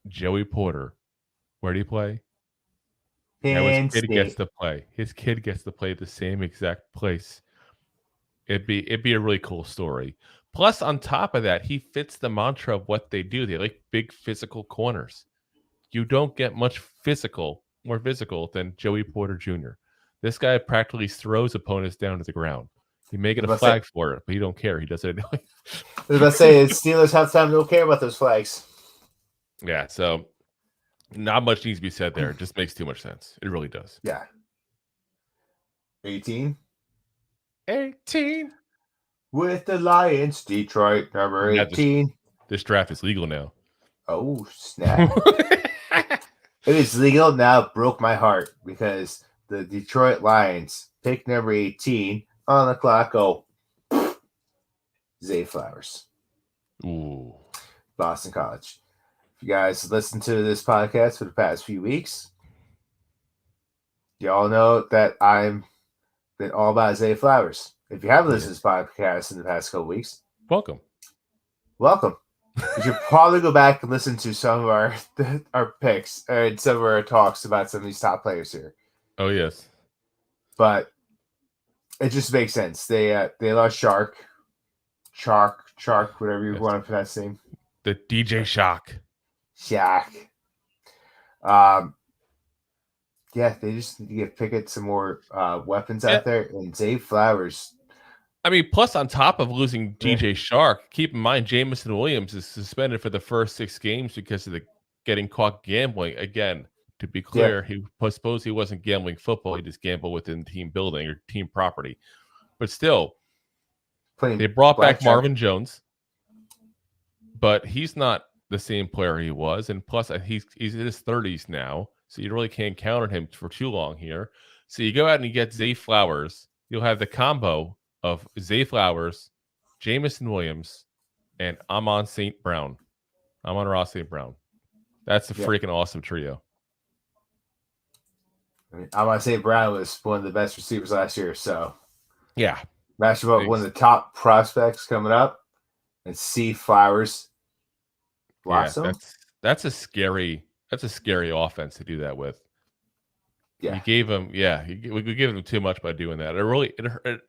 Joey Porter, where do you play? Now his kid gets to play. His kid gets to play the same exact place. It'd be a really cool story. Plus, on top of that, he fits the mantra of what they do. They like big physical corners. You don't get much more physical than Joey Porter Jr. This guy practically throws opponents down to the ground. He may get a flag for it, but he don't care. He does it anyway. I was about to say, Steelers halftime don't care about those flags. Yeah, so not much needs to be said there. It just makes too much sense. It really does. Yeah. 18. With the Lions, Detroit, number 18. This draft is legal now. Oh, snap. It is legal now. It broke my heart because the Detroit Lions pick number 18 on the clock. Oh, Zay Flowers. Ooh. Boston College. If you guys listen to this podcast for the past few weeks, y'all know that I'm been all about Zay Flowers. If you haven't listened to this podcast in the past couple weeks, welcome. You should probably go back and listen to some of our picks and some of our talks about some of these top players here. Oh yes, but it just makes sense. They lost Shark, whatever you want to pronounce his name. The DJ Shock. Yeah, they just need to pick at some more weapons out there. And Zay Flowers. I mean, plus on top of losing DJ Shark, keep in mind Jamison Williams is suspended for the first 6 games because of the getting caught gambling. Again, to be clear, he suppose he wasn't gambling football; he just gambled within team building or team property. But still, they brought back Marvin Jones, but he's not the same player he was, and plus he's in his 30s now, so you really can't count on him for too long here. So you go out and you get Zay Flowers. You'll have the combo of Zay Flowers, Jamison Williams, and Amon-Ra St. Brown. That's a freaking awesome trio. I mean, Amon-Ra St. Brown was one of the best receivers last year, so yeah. Match about one of the top prospects coming up, and C Flowers. Blossom. Yeah, that's a scary offense to do that with. Yeah, you gave him. Yeah, we gave him too much by doing that.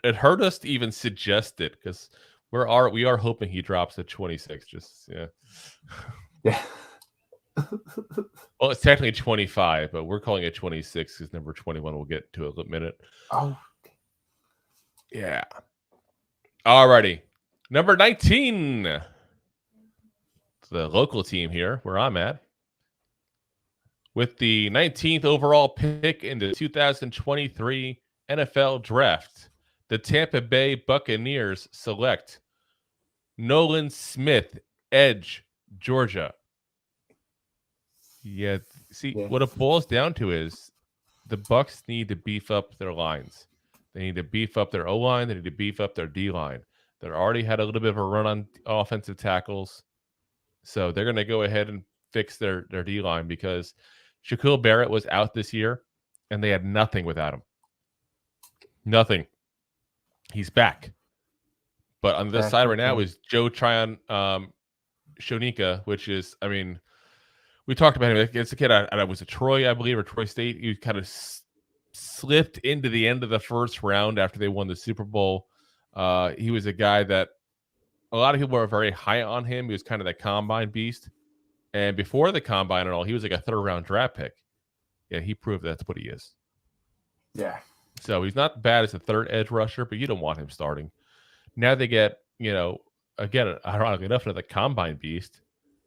It hurt us to even suggest it because we are hoping he drops at 26. Yeah. Well, it's technically 25, but we're calling it 26 because number 21 we'll get to in a minute. Oh, yeah. Alrighty, number 19. The local team here, where I'm at. With the 19th overall pick in the 2023 NFL Draft, the Tampa Bay Buccaneers select Nolan Smith, edge, Georgia. Yeah, what it boils down to is the Bucs need to beef up their lines. They need to beef up their O-line. They need to beef up their D-line. They already had a little bit of a run on offensive tackles. So they're going to go ahead and fix their D-line because Shaquille Barrett was out this year, and they had nothing without him. Nothing. He's back. But on this side right now is Joe Tryon Shonika, which is, I mean, we talked about him. It's a kid out of was it Troy, I believe, or Troy State. He kind of slipped into the end of the first round after they won the Super Bowl. He was a guy that a lot of people were very high on him. He was kind of that combine beast. And before the combine and all, he was like a 3rd-round draft pick. Yeah, he proved that's what he is. Yeah. So he's not bad as a 3rd edge rusher, but you don't want him starting. Now they get, again, ironically enough, another combine beast,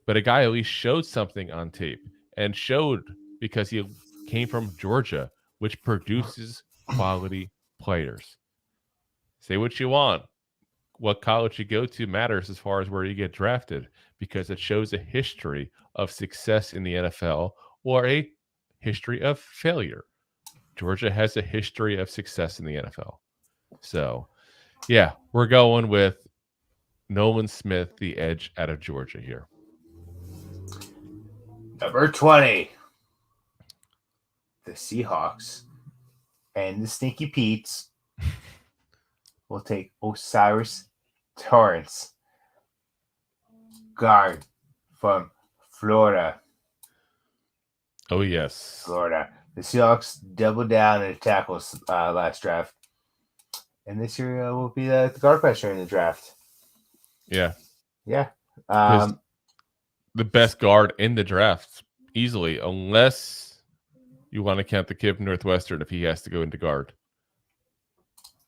but a guy at least showed something on tape and showed because he came from Georgia, which produces quality players. Say what you want. What college you go to matters as far as where you get drafted because it shows a history of success in the NFL or a history of failure. Georgia has a history of success in the NFL. So, yeah, we're going with Nolan Smith, the edge out of Georgia here. Number 20. The Seahawks and the Stinky Pete's will take Osiris Torrance, guard from Florida. Oh, yes. Florida. The Seahawks doubled down in tackles last draft. And this year will be the guard pressure in the draft. Yeah. Yeah. The best guard in the draft, easily, unless You want to count the kid from Northwestern if he has to go into guard.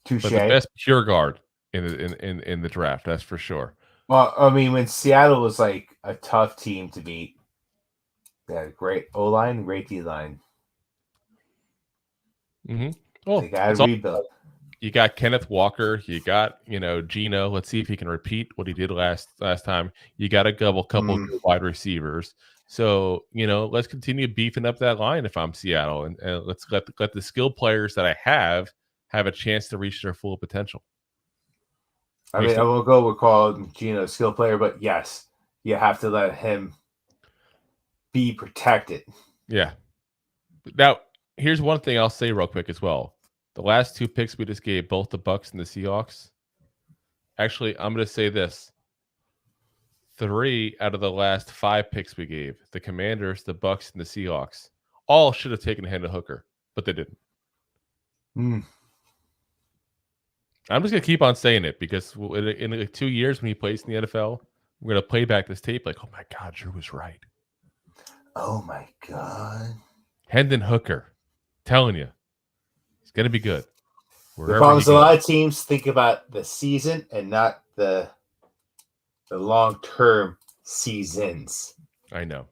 Touche. But the best pure guard in the draft, that's for sure. Well, I mean, when Seattle was like a tough team to beat, they had a great O-line, great D-line. Mm-hmm. Oh, they got to rebuild. You got Kenneth Walker. You got, Gino. Let's see if he can repeat what he did last time. You got a couple wide receivers. So, let's continue beefing up that line if I'm Seattle. And let's let the skill players that I have a chance to reach their full potential. I mean, I won't go with calling Gino a skill player, but yes, you have to let him be protected. Yeah. Now, here's one thing I'll say real quick as well. The last 2 picks we just gave, both the Bucks and the Seahawks. Actually, I'm going to say this. 3 out of the last 5 picks we gave, the Commanders, the Bucks, and the Seahawks, all should have taken Hendon Hooker, but they didn't. I'm just going to keep on saying it because in like 2 years when he plays in the NFL, we're going to play back this tape like, oh my God, Drew was right. Oh my God. Hendon Hooker. Telling you. It's going to be good. The problem is a lot of teams think about the season and not the long-term seasons. I know.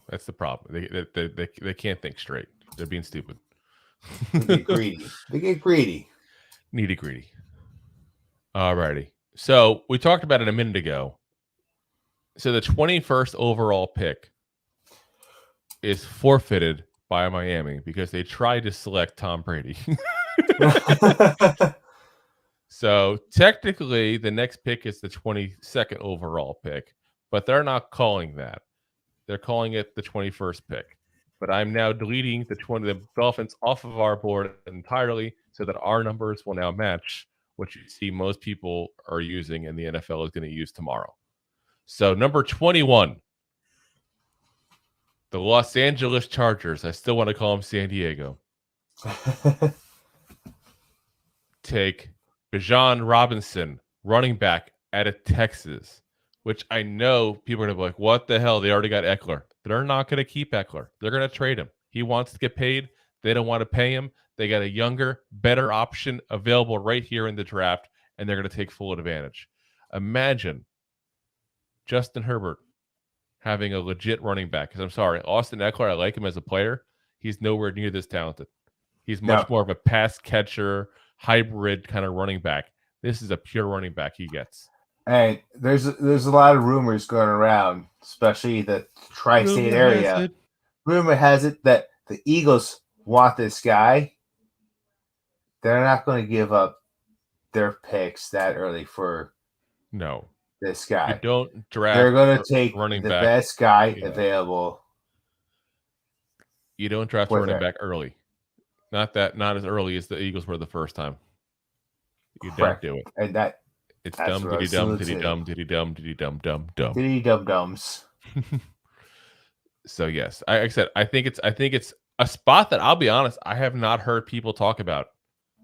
That's the problem. They can't think straight. They're being stupid. They get greedy. Needy-greedy. Alrighty. So we talked about it a minute ago. So the 21st overall pick is forfeited by Miami because they tried to select Tom Brady. So technically the next pick is the 22nd overall pick, but they're not calling that. They're calling it the 21st pick. But I'm now deleting the Dolphins off of our board entirely so that our numbers will now match what you see most people are using and the NFL is going to use tomorrow. So number 21, the Los Angeles Chargers. I still want to call them San Diego. Take Bijan Robinson, running back out of Texas, which I know people are going to be like, what the hell? They already got Eckler. They're not going to keep Eckler. They're going to trade him. He wants to get paid. They don't want to pay him. They got a younger, better option available right here in the draft, and they're going to take full advantage. Imagine Justin Herbert having a legit running back. Because I'm sorry, Austin Eckler, I like him as a player. He's nowhere near this talented. He's much more of a pass catcher, hybrid kind of running back. This is a pure running back he gets. And there's a lot of rumors going around, especially the tri-state area. Rumor has it that the Eagles want this guy. They're not going to give up their picks that early for this guy. You don't draft. They're going to take running the back. best guy available. You don't draft a running back early. Not as early as the Eagles were the first time. You don't do it. And it's dumb, diddy dumb, diddy dumb, diddy dumb, diddy dumb, dumb, dumb. Diddy dum dums. So yes, like I said, I think it's a spot that I'll be honest, I have not heard people talk about,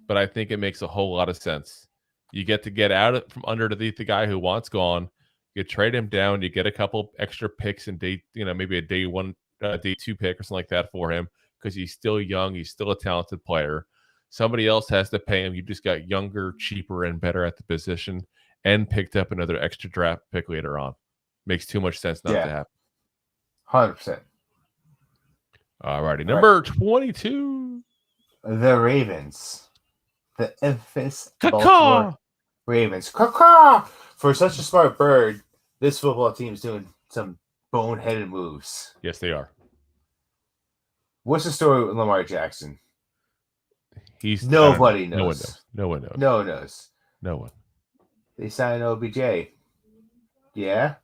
but I think it makes a whole lot of sense. You get to get out from underneath the guy who wants gone. You trade him down. You get a couple extra picks and maybe a day 1, day 2 pick or something like that for him because he's still young. He's still a talented player. Somebody else has to pay him. You just got younger, cheaper, and better at the position and picked up another extra draft pick later on. Makes too much sense not to happen. 100%. All righty. Number 22. The Ravens. The infamous Baltimore Ravens. Caw-caw! For such a smart bird, this football team is doing some boneheaded moves. Yes, they are. What's the story with Lamar Jackson? Nobody knows. No one knows. No one knows. No one. They signed OBJ. Yeah?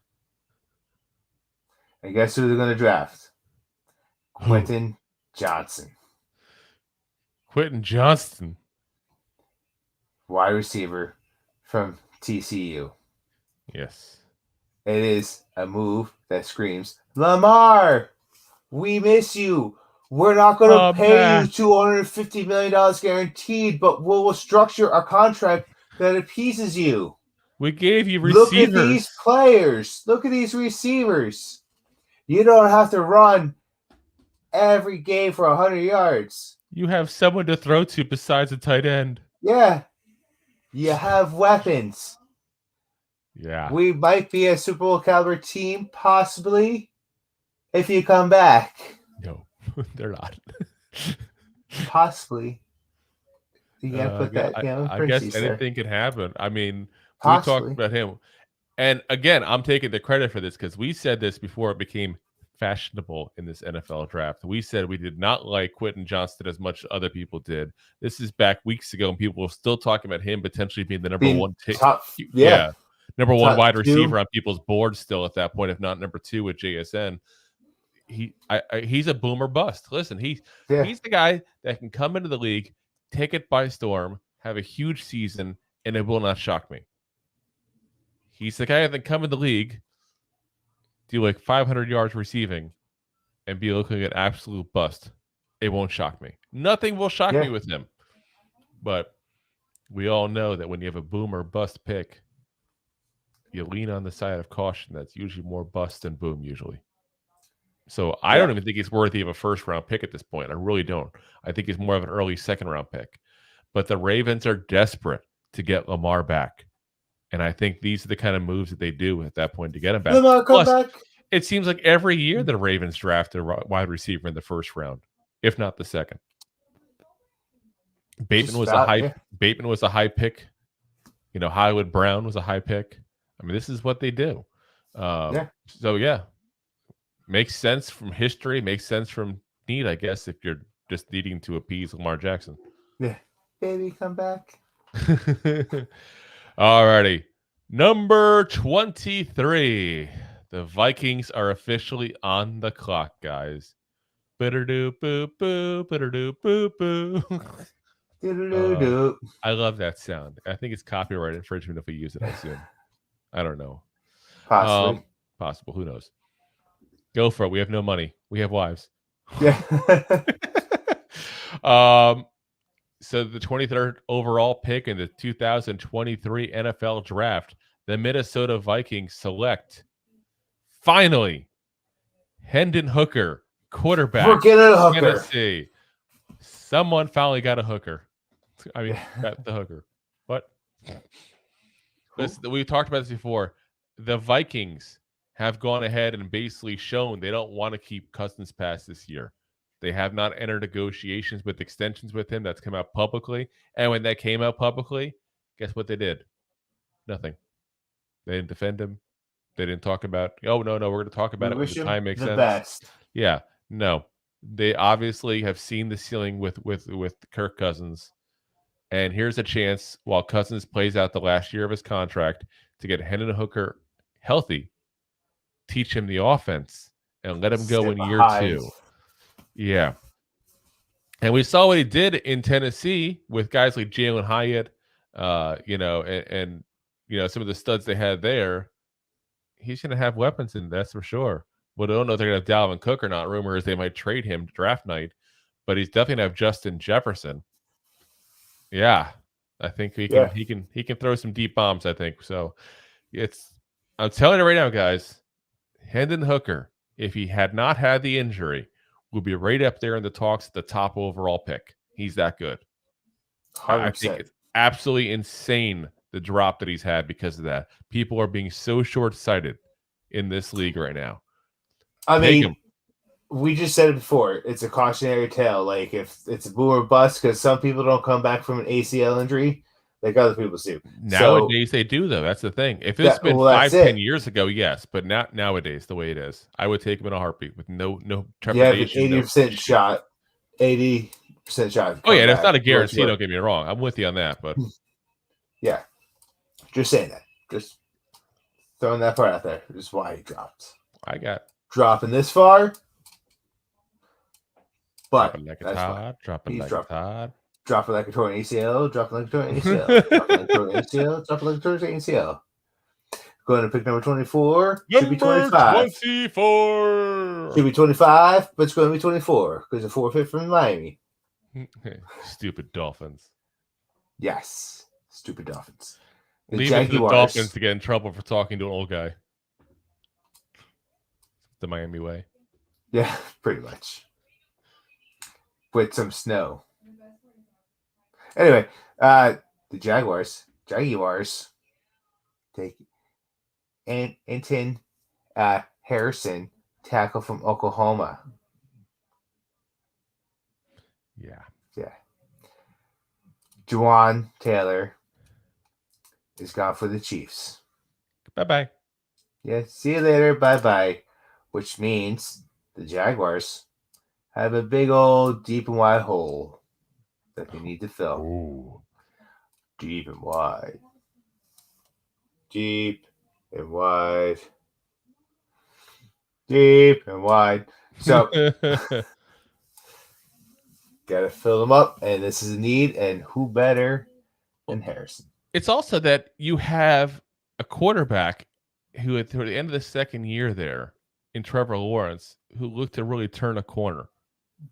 And guess who they're going to draft? Quentin Johnson. Quentin Johnston. Wide receiver from TCU. Yes. It is a move that screams, Lamar, we miss you. We're not going to pay you $250 million guaranteed, but we'll structure a contract that appeases you. We gave you receivers. Look at these players. Look at these receivers. You don't have to run every game for 100 yards. You have someone to throw to besides a tight end. Yeah. You have weapons. Yeah. We might be a Super Bowl caliber team, possibly, if you come back. No, they're not. Possibly. You gotta put that, I guess anything can happen. I mean, possibly. we talked about him. And again, I'm taking the credit for this because we said this before it became fashionable in this NFL draft. We said we did not like Quentin Johnston as much as other people did. This is back weeks ago, and people were still talking about him potentially being the number one number one wide receiver on people's boards still at that point, if not number 2 with JSN. He's a boomer bust. Listen, he's the guy that can come into the league, take it by storm, have a huge season, and it will not shock me. He's the guy that can come in the league, do like 500 yards receiving, and be looking at absolute bust. It won't shock me. Nothing will shock me with him. But we all know that when you have a boomer bust pick, you lean on the side of caution. That's usually more bust than boom usually. So I don't even think he's worthy of a first-round pick at this point. I really don't. I think he's more of an early second-round pick. But the Ravens are desperate to get Lamar back. And I think these are the kind of moves that they do at that point to get him back. Plus, it seems like every year the Ravens draft a wide receiver in the first round, if not the second. Bateman was a high pick. You know, Hollywood Brown was a high pick. I mean, this is what they do. So, makes sense from history, makes sense from need, I guess, if you're just needing to appease Lamar Jackson. Yeah. Baby, come back. Alrighty. Number 23. The Vikings are officially on the clock, guys. I love that sound. I think it's copyright infringement if we use it, I assume. I don't know. Possible. Who knows? Go for it. We have no money. We have wives. Yeah. So the 23rd overall pick in the 2023 NFL Draft, the Minnesota Vikings select, finally, Hendon Hooker, quarterback. We're getting a hooker. Tennessee. Someone finally got a hooker. I mean, got the hooker. What? We talked about this before. The Vikings have gone ahead and basically shown they don't want to keep Cousins past this year. They have not entered negotiations with extensions with him. That's come out publicly. And when that came out publicly, guess what they did? Nothing. They didn't defend him. They didn't talk about, oh, no, we're going to talk about it when the time makes sense. Best. Yeah, no. They obviously have seen the ceiling with Kirk Cousins. And here's a chance, while Cousins plays out the last year of his contract, to get Hendon Hooker healthy, teach him the offense, and let him go in year 2. Yeah. And we saw what he did in Tennessee with guys like Jalen Hyatt, and some of the studs they had there. He's going to have weapons in, that's for sure. But I don't know if they're going to have Dalvin Cook or not. Rumor is they might trade him draft night, but he's definitely going to have Justin Jefferson. Yeah. I think he can throw some deep bombs, I think. So I'm telling you right now, guys, Hendon Hooker, if he had not had the injury, would be right up there in the talks at the top overall pick. He's that good. 100%. I think it's absolutely insane, the drop that he's had because of that. People are being so short-sighted in this league right now. I mean, we just said it before. It's a cautionary tale. Like, if it's a boom or bust, because some people don't come back from an ACL injury like other people do. Nowadays, they do, though. That's the thing. If it's been 5-10 years ago, yes. But not nowadays, the way it is. I would take him in a heartbeat with no trepidation. You have an 80% shot. 80% shot. Oh, yeah. That's not a guarantee. Don't get me wrong. I'm with you on that. But yeah. Just saying that. Just throwing that part out there. This is why he dropped. Dropping this far. But dropping like a Todd. Dropping like a Todd. Dropping like a torn ACL, dropping like a torn ACL, dropping like a torn ACL, dropping like a torn ACL. Going to pick number 24. Should be 25. 24. Should be 25, but it's going to be 24 because of forfeit from Miami. Stupid Dolphins. Yes. Stupid Dolphins. Leave it to the Dolphins to get in trouble for talking to an old guy. The Miami way. Yeah, pretty much. with some snow. Anyway, the Jaguars take Anton Harrison, tackle from Oklahoma. Yeah. Juwan Taylor is gone for the Chiefs. Bye-bye. Yeah, see you later. Bye-bye. Which means the Jaguars have a big old deep and wide hole that they need to fill. Ooh. Deep and wide. Deep and wide. Deep and wide. So gotta fill them up, and this is a need, and who better than Harrison? It's also that you have a quarterback who, at the end of the second year there, in Trevor Lawrence, who looked to really turn a corner.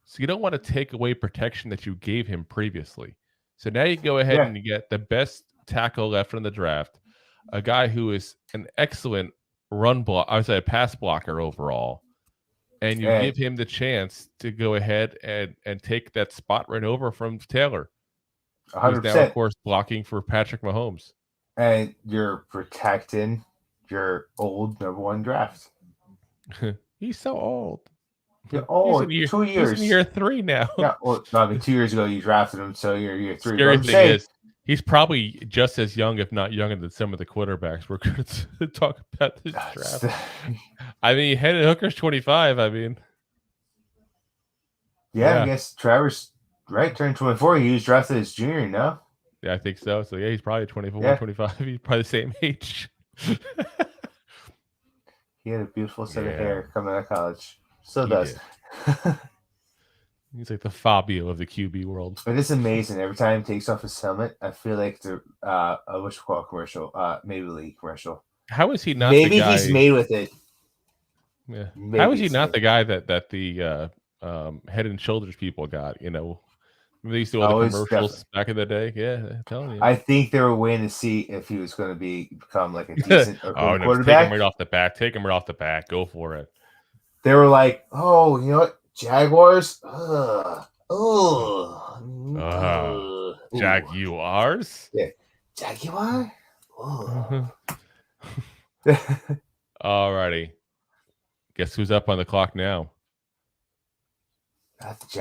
So you don't want to take away protection that you gave him previously. So now you go ahead and you get the best tackle left in the draft, a guy who is an excellent a pass blocker overall, and you give him the chance to go ahead and take that spot right over from Taylor, 100%. who's now, of course, blocking for Patrick Mahomes. And you're protecting your old #1 draft. He's so old. You're old. 2 years. He's in year 3 now. Yeah, well, I mean, 2 years ago you drafted him, so you're year 3. Scary thing is, he's probably just as young, if not younger, than some of the quarterbacks we're going to talk about this draft. I mean, Hendon Hooker's 25. I mean, yeah, I guess Trevor's right. Turned 24. He was drafted as junior, no? Yeah, I think so. So, yeah, he's probably 24, 25. He's probably the same age. He had a beautiful set of hair coming out of college. Still does. He's like the Fabio of the QB world. It is amazing. Every time he takes off his helmet, I feel like the what you call commercial, Maybelline commercial. How is he not? Maybe the guy, he's made with it. Yeah. How is he not the guy that the Head and Shoulders people got? You know, they used to do all the commercials back in the day. Yeah, I'm telling you. I think they were waiting to see if he was going to become like a decent quarterback. Take him right off the bat. Take him right off the bat. Go for it. They were like, oh, you know what? Jaguars? Jaguars? Yeah. Jaguar? Alrighty. Guess who's up on the clock now?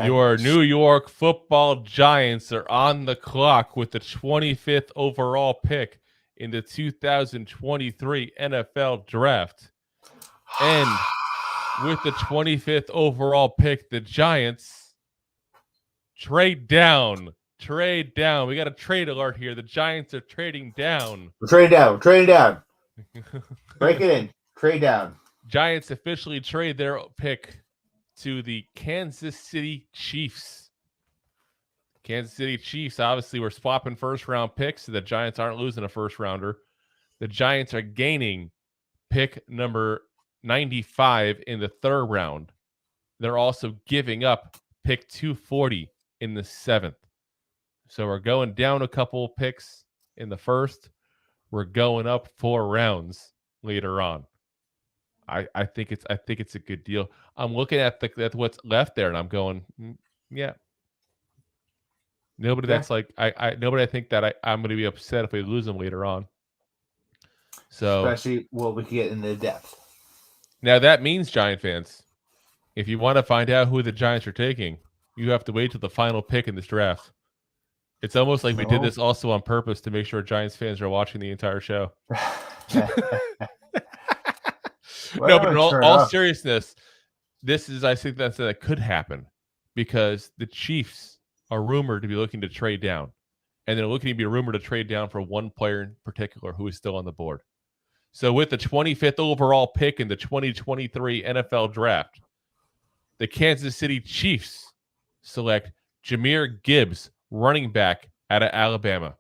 Your New York Football Giants are on the clock with the 25th overall pick in the 2023 NFL Draft. And with the 25th overall pick, the Giants trade down. We got a trade alert here. The Giants are trading down. We're trading down. Break it in. Trade down. Giants officially trade their pick to the Kansas City Chiefs. Kansas City Chiefs, obviously, we're swapping first-round picks, so the Giants aren't losing a first-rounder. The Giants are gaining pick number 95 in the 3rd round. They're also giving up pick 240 in the 7th. So we're going down a couple picks in the 1st. We're going up 4 rounds later on. I think it's a good deal. I'm looking at what's left there, and I'm going, yeah. Nobody that's like nobody I think that I'm going to be upset if we lose them later on. So especially what we get in the depth. Now that means, Giant fans, if you want to find out who the Giants are taking, you have to wait till the final pick in this draft. It's almost like we did this also on purpose to make sure Giants fans are watching the entire show. No, but in all seriousness, I think that could happen because the Chiefs are rumored to be looking to trade down, and they're looking to be rumored to trade down for one player in particular who is still on the board. So with the 25th overall pick in the 2023 NFL Draft, the Kansas City Chiefs select Jahmyr Gibbs, running back out of Alabama.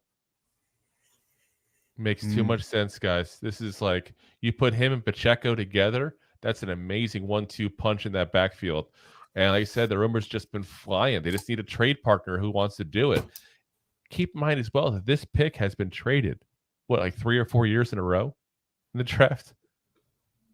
Makes too much sense, guys. This is like you put him and Pacheco together. That's an amazing 1-2 punch in that backfield. And like I said, the rumor's just been flying. They just need a trade partner who wants to do it. Keep in mind as well that this pick has been traded, like 3 or 4 years in a row in the draft.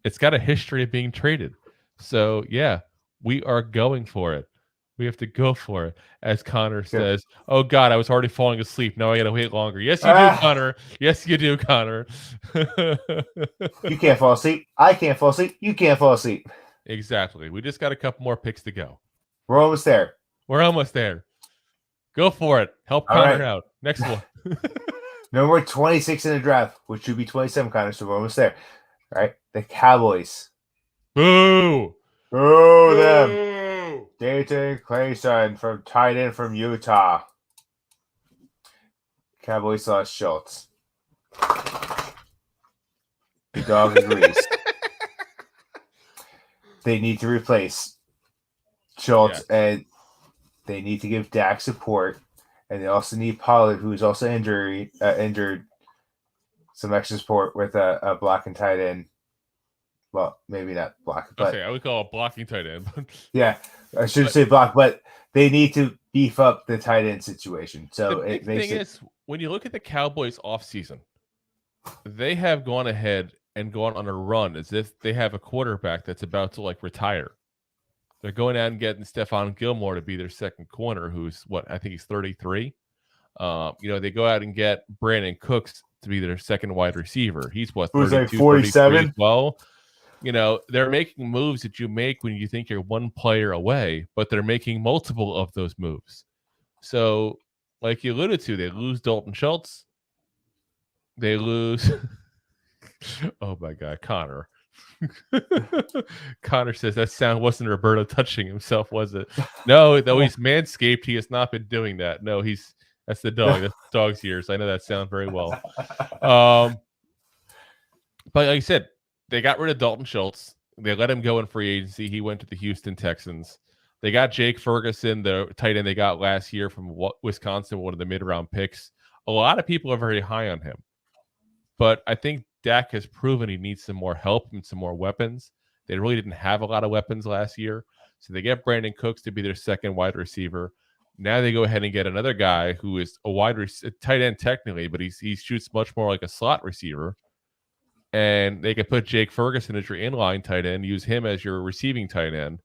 It's got a history of being traded. So, yeah, we are going for it. We have to go for it. As Connor says, oh, God, I was already falling asleep. Now I got to wait longer. Yes, you do, Connor. Yes, you do, Connor. You can't fall asleep. I can't fall asleep. You can't fall asleep. Exactly. We just got a couple more picks to go. We're almost there. We're almost there. Go for it. Help Connor out. Next one. Number 26 in the draft, which should be 27, Connor, so we're almost there. All right. The Cowboys. Boo! Boo them. Dayton Clayson from tight end from Utah. Cowboys lost Schultz. The dog agrees. They need to replace Schultz, and they need to give Dak support. And they also need Pollard, who is also injured, some extra support with a blocking tight end. Well, maybe not block, but okay, I would call it blocking tight end. Yeah, I should say block, but they need to beef up the tight end situation. So the big thing is, when you look at the Cowboys offseason, they have gone ahead and gone on a run as if they have a quarterback that's about to retire. They're going out and getting Stephon Gilmore to be their second corner, who's I think he's 33. They go out and get Brandon Cooks to be their second wide receiver. He's who's like 47 as well. They're making moves that you make when you think you're one player away, but they're making multiple of those moves. So, like you alluded to, they lose Dalton Schultz. They lose. Oh my God, Connor. Connor says that sound wasn't Roberto touching himself, was it? No, though he's manscaped, he has not been doing that. No, that's the dog. That's the dog's ears. I know that sound very well. But like I said, they got rid of Dalton Schultz. They let him go in free agency. He went to the Houston Texans. They got Jake Ferguson, the tight end they got last year from Wisconsin, one of the mid-round picks. A lot of people are very high on him. But I think Dak has proven he needs some more help and some more weapons. They really didn't have a lot of weapons last year. So they get Brandon Cooks to be their second wide receiver. Now they go ahead and get another guy who is a tight end technically, but he shoots much more like a slot receiver. And they can put Jake Ferguson as your inline tight end, use him as your receiving tight end,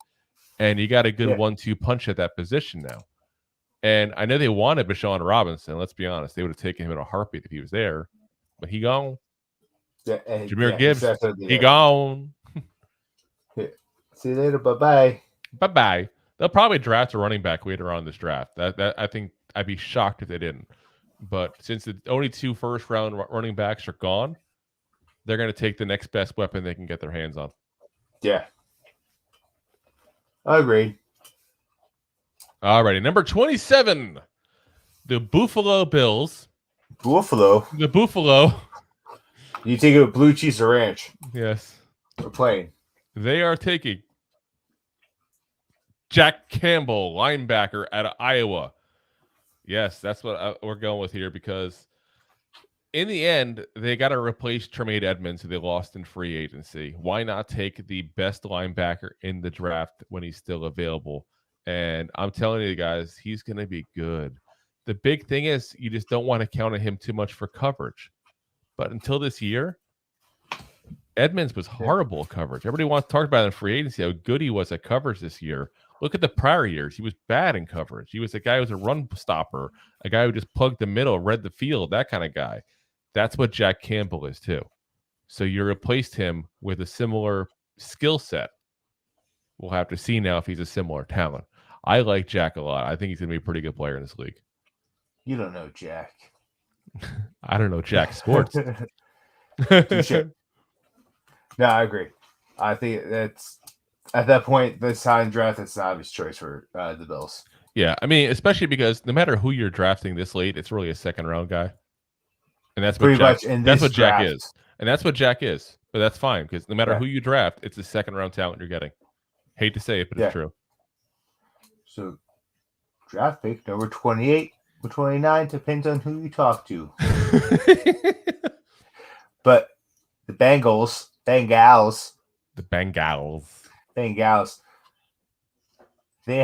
and you got a good 1-2 punch at that position now. And I know they wanted Bijan Robinson. Let's be honest. They would have taken him in a heartbeat if he was there. But he gone. Jahmyr Gibbs, he gone. See you later. Bye-bye. Bye-bye. They'll probably draft a running back later on in this draft. That I think I'd be shocked if they didn't. But since the only 2 first-round running backs are gone, they're going to take the next best weapon they can get their hands on. Yeah. I agree. All righty. Number 27, the Buffalo Bills. The Buffalo. You take it with blue cheese or ranch? Yes. We're playing. They are taking Jack Campbell, linebacker out of Iowa. Yes, that's what we're going with here because in the end, they got to replace Tremaine Edmonds, who they lost in free agency. Why not take the best linebacker in the draft when he's still available? And I'm telling you guys, he's going to be good. The big thing is you just don't want to count on him too much for coverage. But until this year, Edmonds was horrible at coverage. Everybody wants to talk about it in free agency, how good he was at coverage this year. Look at the prior years. He was bad in coverage. He was a guy who was a run stopper, a guy who just plugged the middle, read the field, that kind of guy. That's what Jack Campbell is too. So you replaced him with a similar skill set. We'll have to see now if he's a similar talent. I like Jack a lot. I think he's going to be a pretty good player in this league. You don't know Jack. I don't know Jack Sports. No, I agree. I think that's at that point, this time draft, it's an obvious choice for the Bills. Yeah, I mean, especially because no matter who you're drafting this late, it's really a second round guy, and that's what Jack is, and that's what Jack is. But that's fine because no matter who you draft, it's a second round talent you're getting. Hate to say it, but it's true. So, draft pick number 28 or 29 depends on who you talk to. But the Bengals, they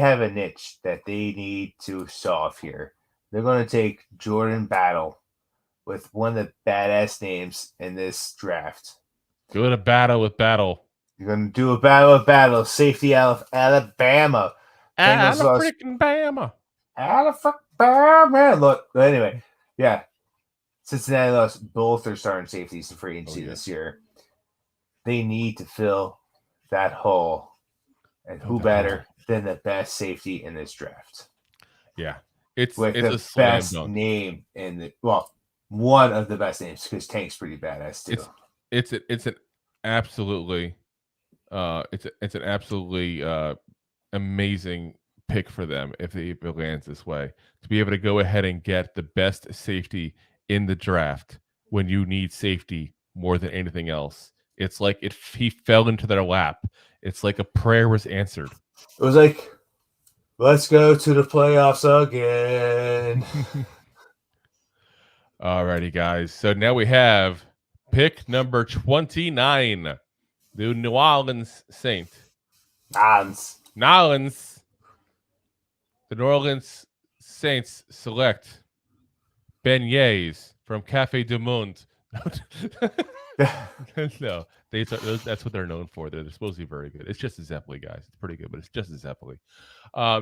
have a niche that they need to solve here. They're going to take Jordan Battle with one of the badass names in this draft. Do a battle with Battle. You're going to do a battle with Battle. Safety out of Alabama. Bama. Bama. Look, but anyway, yeah. Cincinnati lost both their starting safeties in free agency this year. They need to fill that hole. And who better than the best safety in this draft? Yeah. It's the a slam best dunk. name in the one of the best names, because Tank's pretty badass too. It's an absolutely amazing pick for them if it lands this way, to be able to go ahead and get the best safety in the draft when you need safety more than anything else. It's like he fell into their lap. It's like a prayer was answered. It was like, let's go to the playoffs again. Alrighty, guys. So now we have pick number 29, the New Orleans Saints. Nolans. The New Orleans Saints select beignets from Café du Monde. No, that's what they're known for. They're supposed to be very good. It's just a Zeppeli, guys. It's pretty good, but it's just a Zeppeli.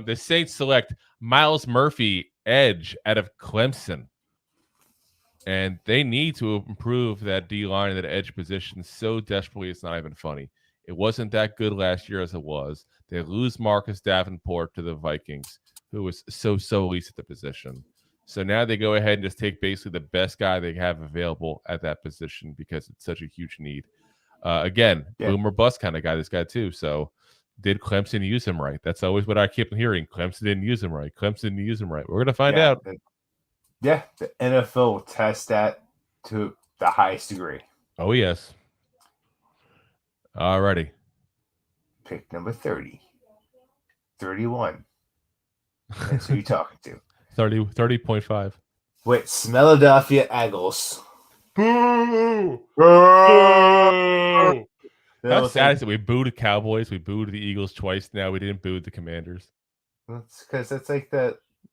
The Saints select Miles Murphy, edge out of Clemson. And they need to improve that D-line and that edge position so desperately it's not even funny. It wasn't that good last year as it was. They lose Marcus Davenport to the Vikings, who was so elite at the position. So now they go ahead and just take basically the best guy they have available at that position because it's such a huge need. Boom or bust kind of guy, this guy too. So did Clemson use him right? That's always what I keep hearing. Clemson didn't use him right. Clemson didn't use him right. We're going to find out. The NFL will test that to the highest degree. Oh, yes. Alrighty. Pick number 30. 31. That's who you're talking to. 30.5. With Philadelphia Eagles. Boo! Boo! How sad is it? We booed the Cowboys. We booed the Eagles twice now. We didn't boo the Commanders. That's because it's like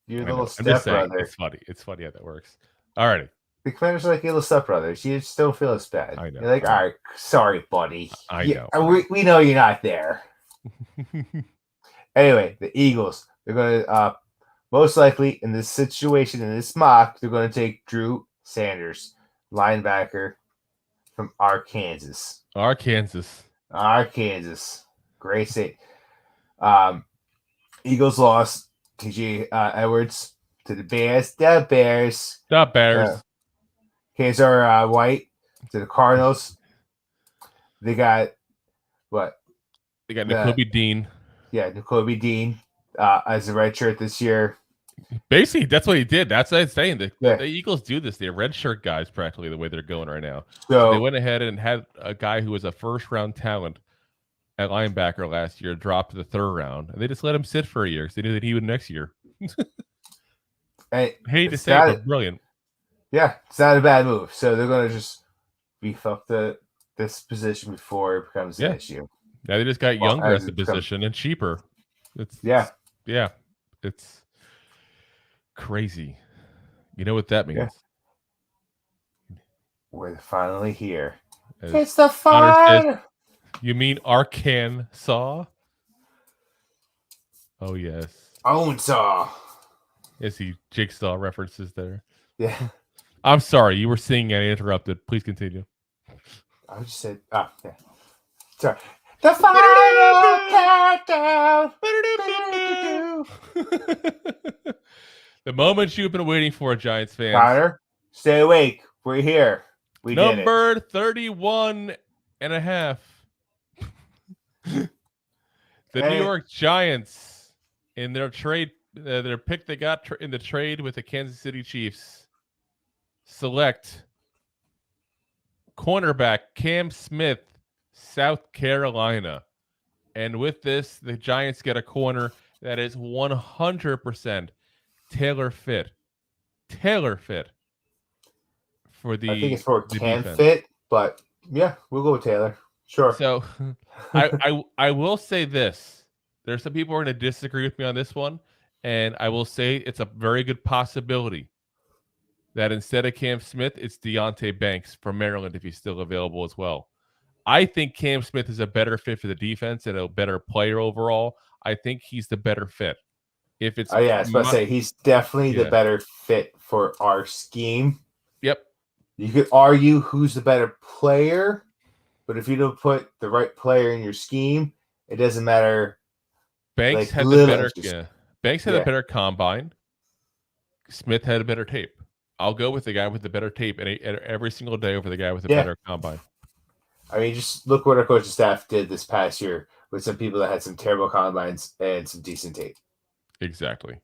your little stepbrother. It's funny. It's funny how that works. Alrighty. The Commanders are like your little stepbrothers. You just don't feel as bad. I know. You're like, all right, sorry, buddy. I know. We know you're not there. Anyway, the Eagles, they're going to most likely in this situation, in this mock, they're going to take Drew Sanders, linebacker from Arkansas. Great state. Eagles lost TJ Edwards to the Bears. The Bears. Kazar White to the Cardinals. They got what? They got Nakobe Dean. Yeah, Nakobe Dean as a redshirt this year. Basically, that's what he did. That's what I'm saying. The Eagles do this. They're redshirt guys practically the way they're going right now. So they went ahead and had a guy who was a first-round talent at linebacker last year drop to the third round, and they just let him sit for a year because they knew that he would next year. Hey, hate to say it, but brilliant. Yeah, it's not a bad move. So they're going to just beef up this position before it becomes an issue. Now they just got younger at the position and cheaper. It's crazy. You know what that means? Yeah. We're finally here. It's the fun. You mean Arkansas? Oh yes. Ownsaw. Is he jigsaw references there? Yeah. I'm sorry, you were singing and I interrupted. Please continue. I just said, yeah. Sorry. The final countdown. The moment you've been waiting for, Giants fans. Connor, stay awake. We're here. We did it. Number 31 and a half. The New York Giants in their trade, their pick they got in the trade with the Kansas City Chiefs, select cornerback Cam Smith, South Carolina. And with this, the Giants get a corner that is 100% tailor fit for the. I think it's for Cam fit, but yeah, we'll go with Taylor. Sure. So I will say this. There's some people who are going to disagree with me on this one, and I will say it's a very good possibility that instead of Cam Smith, it's Deonte Banks from Maryland if he's still available as well. I think Cam Smith is a better fit for the defense and a better player overall. I think he's the better fit. If it's I was about to say he's definitely the better fit for our scheme. Yep. You could argue who's the better player, but if you don't put the right player in your scheme, it doesn't matter. Banks had the better. Banks had a better combine. Smith had a better tape. I'll go with the guy with the better tape every single day over the guy with the better combine. I mean, just look what our coaching staff did this past year with some people that had some terrible combines and some decent tape. Exactly.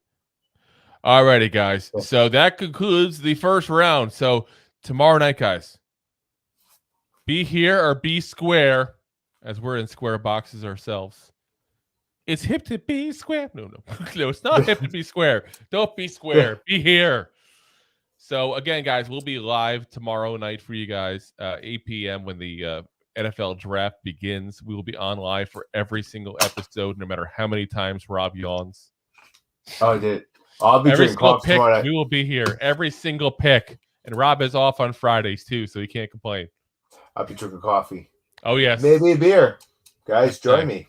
All righty, guys. So that concludes the first round. So tomorrow night, guys, be here or be square, as we're in square boxes ourselves. It's hip to be square. No, it's not hip to be square. Don't be square. Be here. So again, guys, we'll be live tomorrow night for you guys, 8 p.m. when the NFL draft begins. We will be on live for every single episode, no matter how many times Rob yawns. Oh, dude. I'll be drinking coffee tomorrow night. We will be here every single pick. And Rob is off on Fridays, too, so he can't complain. I'll be drinking coffee. Oh, yes. Maybe a beer. Guys, join me.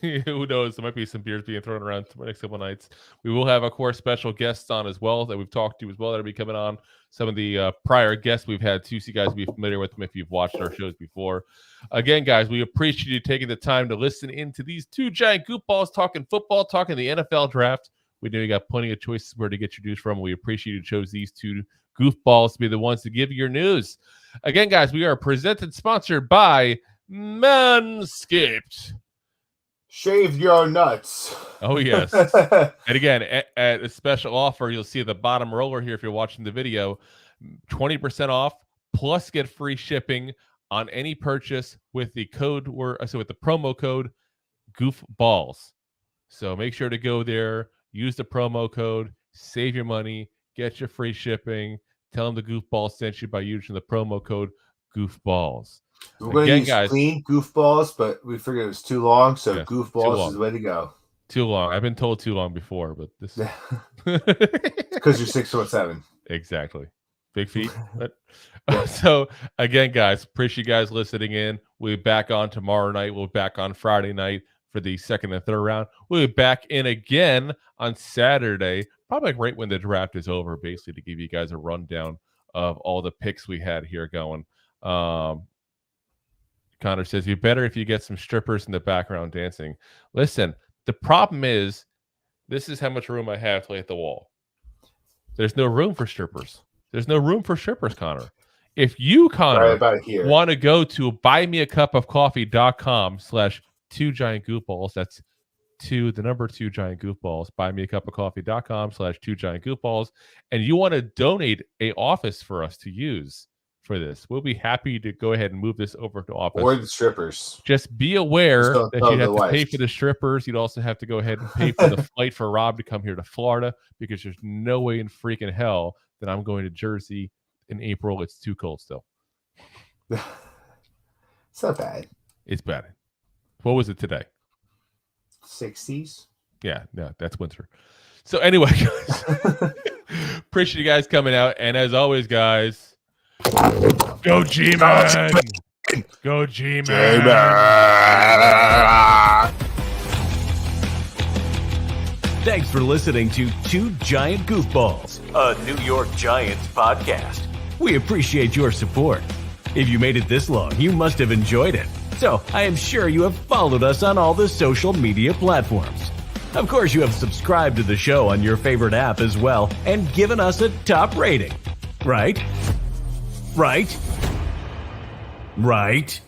Who knows? There might be some beers being thrown around the next couple nights. We will have, of course, special guests on as well that we've talked to as well that will be coming on. Some of the prior guests we've had too, so you guys will be familiar with them if you've watched our shows before. Again, guys, we appreciate you taking the time to listen into these two giant goofballs talking football, talking the NFL draft. We know you got plenty of choices where to get your news from. We appreciate you chose these two goofballs to be the ones to give you your news. Again, guys, we are sponsored by Manscaped. Shave your nuts. Oh, yes. And again, at a special offer, you'll see the bottom roller here if you're watching the video, 20% off plus get free shipping on any purchase with the promo code Goofballs. So make sure to go there, use the promo code, save your money, get your free shipping. Tell them the Goofballs sent you by using the promo code Goofballs. We're going to use clean Goofballs, but we figured it was too long, so Goofballs is the way to go. Too long. I've been told too long before, but this is because you're 6'7". Exactly. Big feet. So again, guys, appreciate you guys listening in. We'll be back on tomorrow night. We'll be back on Friday night for the second and third round. We'll be back in again on Saturday, probably like right when the draft is over, basically to give you guys a rundown of all the picks we had here going. Connor says, you're better if you get some strippers in the background dancing. Listen, the problem is, this is how much room I have to lay at the wall. There's no room for strippers. There's no room for strippers, Connor. If you, Connor, want to go to buymeacupofcoffee.com/2giantgoofballs, that's the number 2 giant goofballs, buymeacupofcoffee.com/2 giant goofballs, and you want to donate a office for us to use for this, we'll be happy to go ahead and move this over to office. Or the strippers. Just be aware that you'd have to pay for the strippers. You'd also have to go ahead and pay for the flight for Rob to come here to Florida, because there's no way in freaking hell that I'm going to Jersey in April. It's too cold still. It's not bad. It's bad. What was it today? 60s. Yeah, no, that's winter. So anyway, guys, appreciate you guys coming out. And as always, guys, go G-Man! Go G-Man! Thanks for listening to Two Giant Goofballs, a New York Giants podcast. We appreciate your support. If you made it this long, you must have enjoyed it. So I am sure you have followed us on all the social media platforms. Of course, you have subscribed to the show on your favorite app as well and given us a top rating. Right? Right? Right?